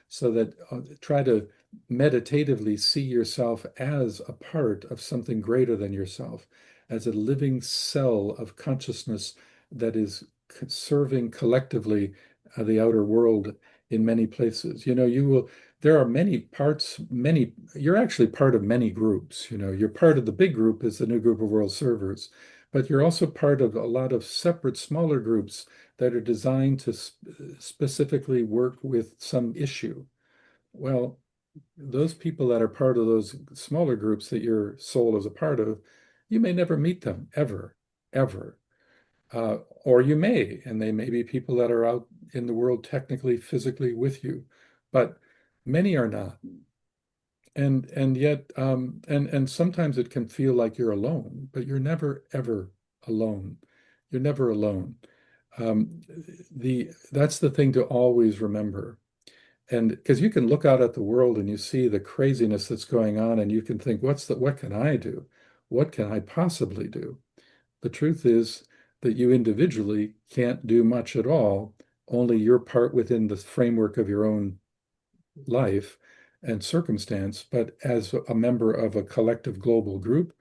So that try to meditatively see yourself as a part of something greater than yourself, as a living cell of consciousness that is serving collectively the outer world in many places. There are many parts, you're actually part of many groups. You're part of the big group is the new group of world servers, but you're also part of a lot of separate smaller groups that are designed to specifically work with some issue. Well, those people that are part of those smaller groups that your soul is a part of, you may never meet them ever, ever. Or you may, and they may be people that are out in the world technically, physically with you, but many are not. And yet, and sometimes it can feel like you're alone, but you're never ever alone. You're never alone. Um, that's the thing to always remember. And because you can look out at the world and you see the craziness that's going on, and you can think, what can I do? What can I possibly do? The truth is that you individually can't do much at all, only your part within the framework of your own life and circumstance. But as a member of a collective global group,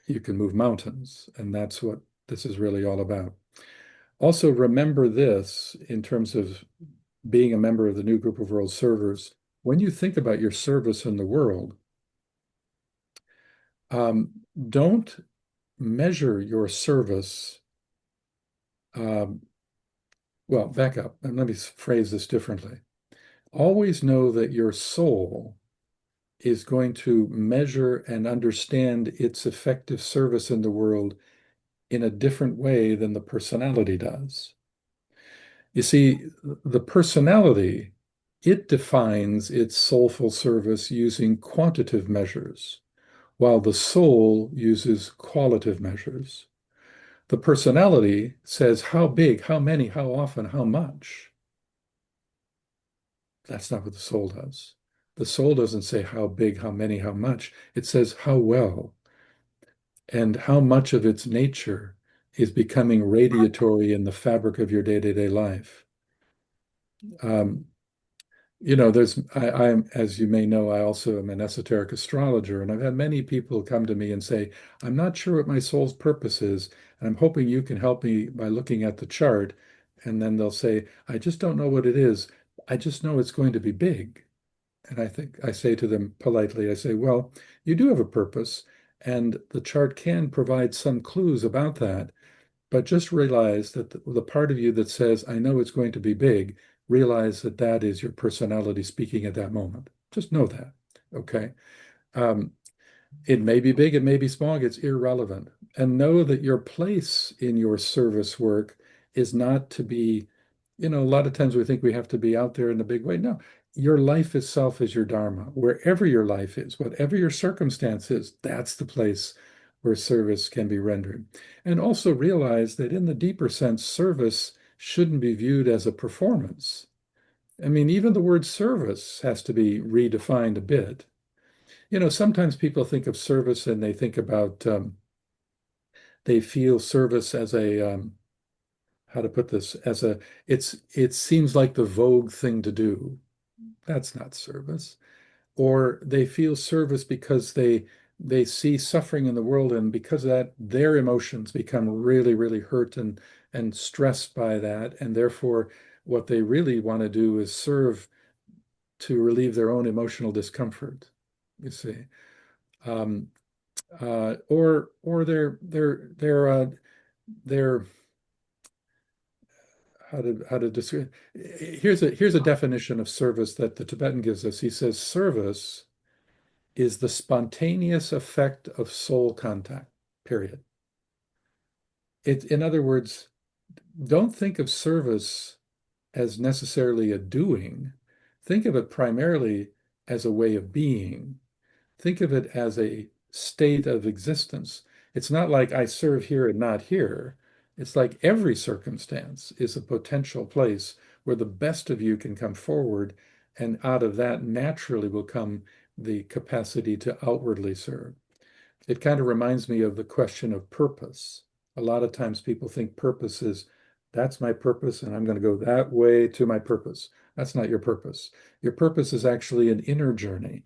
you can move mountains. And that's what this is really all about. Also, remember this in terms of being a member of the new group of world servers. When you think about your service in the world, um, don't measure your service. Um, well, back up and let me phrase this differently. Always know that your soul is going to measure and understand its effective service in the world in a different way than the personality does. You see, the personality, it defines its soulful service using quantitative measures, while the soul uses qualitative measures. The personality says how big, how many, how often, how much. That's not what the soul does. The soul doesn't say how big, how many, how much. It says how well and how much of its nature is becoming radiatory in the fabric of your day-to-day life. Um, I'm, as you may know, I also am an esoteric astrologer, and I've had many people come to me and say, I'm not sure what my soul's purpose is, and I'm hoping you can help me by looking at the chart. And then they'll say, I just don't know what it is. I just know it's going to be big. And I say to them politely, I say, well, you do have a purpose, and the chart can provide some clues about that. But just realize that the part of you that says, I know it's going to be big, realize that that is your personality speaking at that moment. Just know that. Okay. Um, it may be big, it may be small, it's irrelevant. And know that your place in your service work is not to be, a lot of times we think we have to be out there in a big way. No, your life itself is your dharma. Wherever your life is, whatever your circumstance is, that's the place where service can be rendered. And also realize that in the deeper sense, service shouldn't be viewed as a performance. I mean, even the word service has to be redefined a bit. Sometimes people think of service and they think about, they feel service as how to put this, it seems like the vogue thing to do. That's not service. Or they feel service because they see suffering in the world, and because of that, their emotions become really, really hurt and stressed by that. And therefore, what they really want to do is serve to relieve their own emotional discomfort, you see. Um, or they're how to describe. Here's a definition of service that the Tibetan gives us. He says service is the spontaneous effect of soul contact, period. In other words, don't think of service as necessarily a doing. Think of it primarily as a way of being. Think of it as a state of existence. It's not like I serve here and not here. It's like every circumstance is a potential place where the best of you can come forward, and out of that naturally will come the capacity to outwardly serve. It kind of reminds me of the question of purpose. A lot of times people think purpose is, that's my purpose, and I'm going to go that way to my purpose. That's not your purpose. Your purpose is actually an inner journey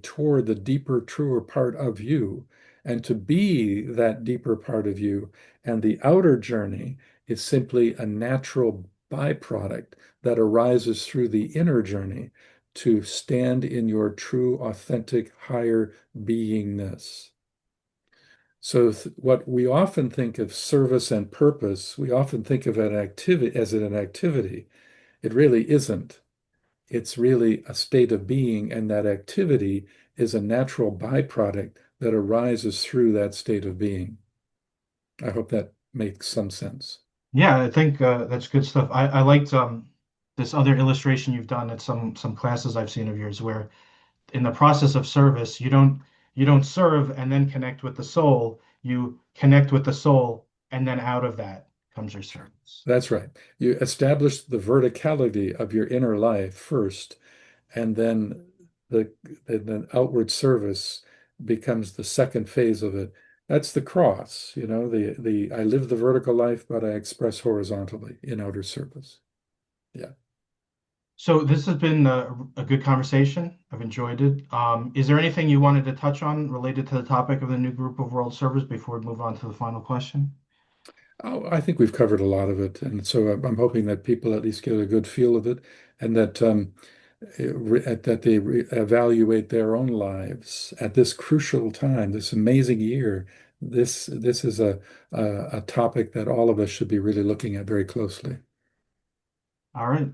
toward the deeper, truer part of you, and to be that deeper part of you. And the outer journey is simply a natural byproduct that arises through the inner journey to stand in your true, authentic, higher beingness. So what we often think of service and purpose, we often think of an activity as an activity. It really isn't. It's really a state of being, and that activity is a natural byproduct that arises through that state of being. I hope that makes some sense. Yeah, I think that's good stuff. I liked this other illustration you've done at some classes I've seen of yours, where in the process of service, you don't serve and then connect with the soul. You connect with the soul and then out of that. comes your service. That's right. You establish the verticality of your inner life first, and then the outward service becomes the second phase of it. That's the cross, the I live the vertical life, but I express horizontally in outer service. Yeah. So this has been a good conversation. I've enjoyed it. Is there anything you wanted to touch on related to the topic of the new group of world servers before we move on to the final question? Oh, I think we've covered a lot of it, and so I'm hoping that people at least get a good feel of it, and that they evaluate their own lives at this crucial time, this amazing year. This is a topic that all of us should be really looking at very closely. All right.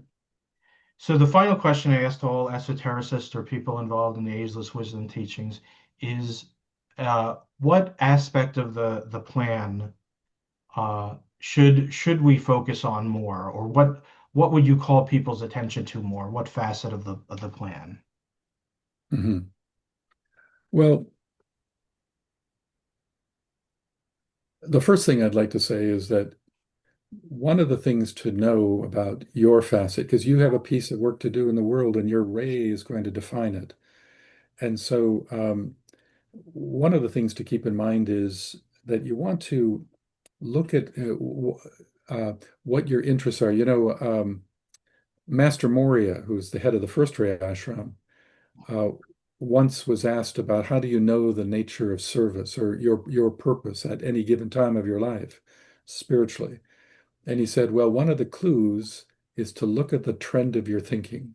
So the final question I asked all esotericists or people involved in the ageless wisdom teachings is, what aspect of the plan should we focus on more, or what would you call people's attention to more? What facet of the plan? Mhm. Well, the first thing I'd like to say is that one of the things to know about your facet, because you have a piece of work to do in the world and your ray is going to define it. And so, one of the things to keep in mind is that you want to look at what your interests are. Master Moria, who's the head of the first ray ashram, uh, once was asked about how do you know the nature of service or your purpose at any given time of your life spiritually. And he said, well, one of the clues is to look at the trend of your thinking.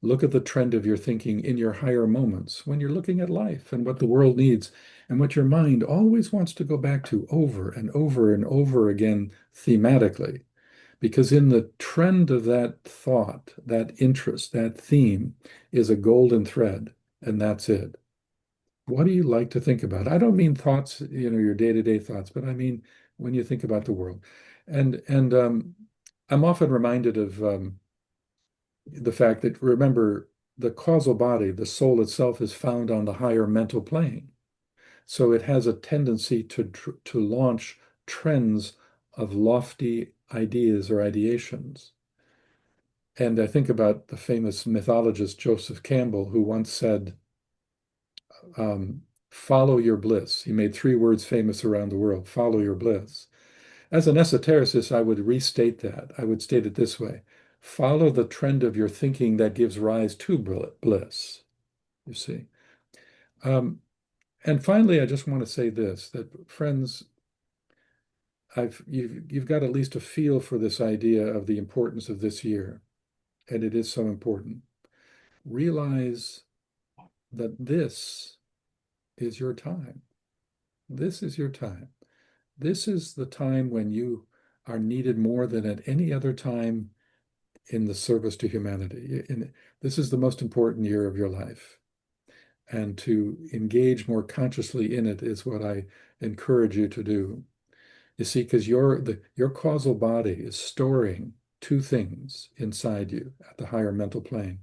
Look at the trend of your thinking in your higher moments when you're looking at life and what the world needs and what your mind always wants to go back to over and over and over again thematically. Because in the trend of that thought, that interest, that theme is a golden thread, and that's it. What do you like to think about? I don't mean thoughts, your day-to-day thoughts, but I mean when you think about the world. And I'm often reminded of the fact that, remember, the causal body, the soul itself, is found on the higher mental plane. So it has a tendency to launch trends of lofty ideas or ideations. And I think about the famous mythologist Joseph Campbell, who once said, follow your bliss. He made three words famous around the world: follow your bliss. As an esotericist, I would restate that. I would state it this way: follow the trend of your thinking that gives rise to bliss, you see. Um, and finally, I just want to say this, that friends, you've got at least a feel for this idea of the importance of this year, and it is so important. Realize that this is your time. This is your time. This is the time when you are needed more than at any other time in the service to humanity. This is the most important year of your life. And to engage more consciously in it is what I encourage you to do. You see, because your causal body is storing two things inside you at the higher mental plane.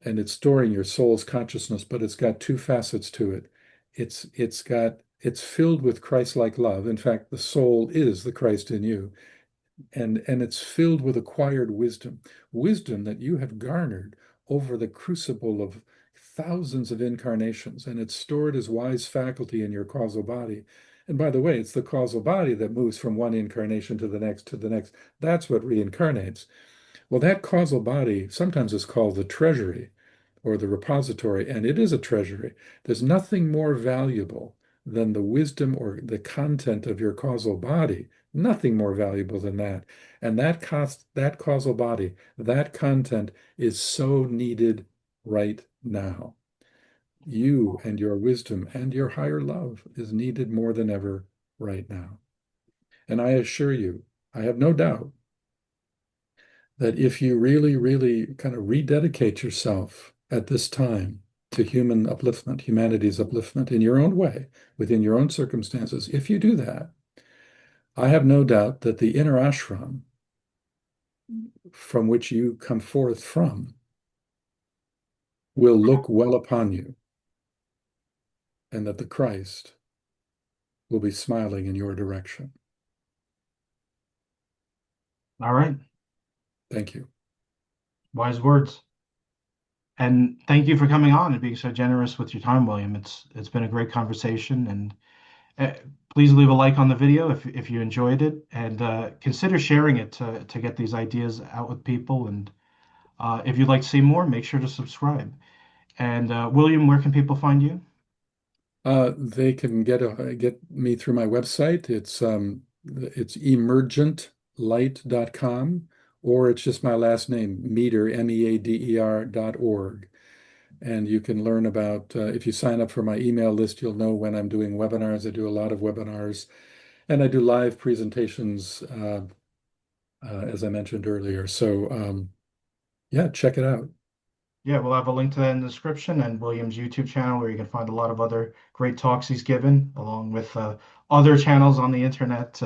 And it's storing your soul's consciousness, but it's got two facets to it. It's filled with Christ-like love. In fact, the soul is the Christ in you, and it's filled with acquired wisdom that you have garnered over the crucible of thousands of incarnations, and it's stored as wise faculty in your causal body. And by the way, it's the causal body that moves from one incarnation to the next to the next. That's what reincarnates. Well, that causal body sometimes is called the treasury or the repository, and it is a treasury. There's nothing more valuable than the wisdom or the content of your causal body. Nothing more valuable than that. And that causal body, that content is so needed right now. You and your wisdom and your higher love is needed more than ever right now. And I assure you, I have no doubt that if you really, really kind of rededicate yourself at this time to human upliftment, humanity's upliftment in your own way, within your own circumstances, if you do that, I have no doubt that the inner ashram from which you come forth from will look well upon you, and that the Christ will be smiling in your direction. All right. Thank you. Wise words. And thank you for coming on and being so generous with your time, William. It's been a great conversation, and uh, please leave a like on the video if you enjoyed it, and consider sharing it to get these ideas out with people. And if you'd like to see more, make sure to subscribe. And William, where can people find you? They can get me through my website. It's emergentlight.com, or it's just my last name, Meader, MEADER.org. And you can learn about, if you sign up for my email list, you'll know when I'm doing webinars. I do a lot of webinars, and I do live presentations, as I mentioned earlier. So, yeah, check it out. Yeah, we'll have a link to that in the description and William's YouTube channel where you can find a lot of other great talks he's given, along with other channels on the internet.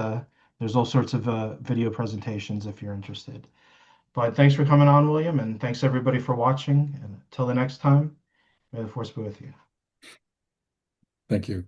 There's all sorts of video presentations if you're interested. But thanks for coming on, William, and thanks everybody for watching. And until the next time, may the force be with you. Thank you.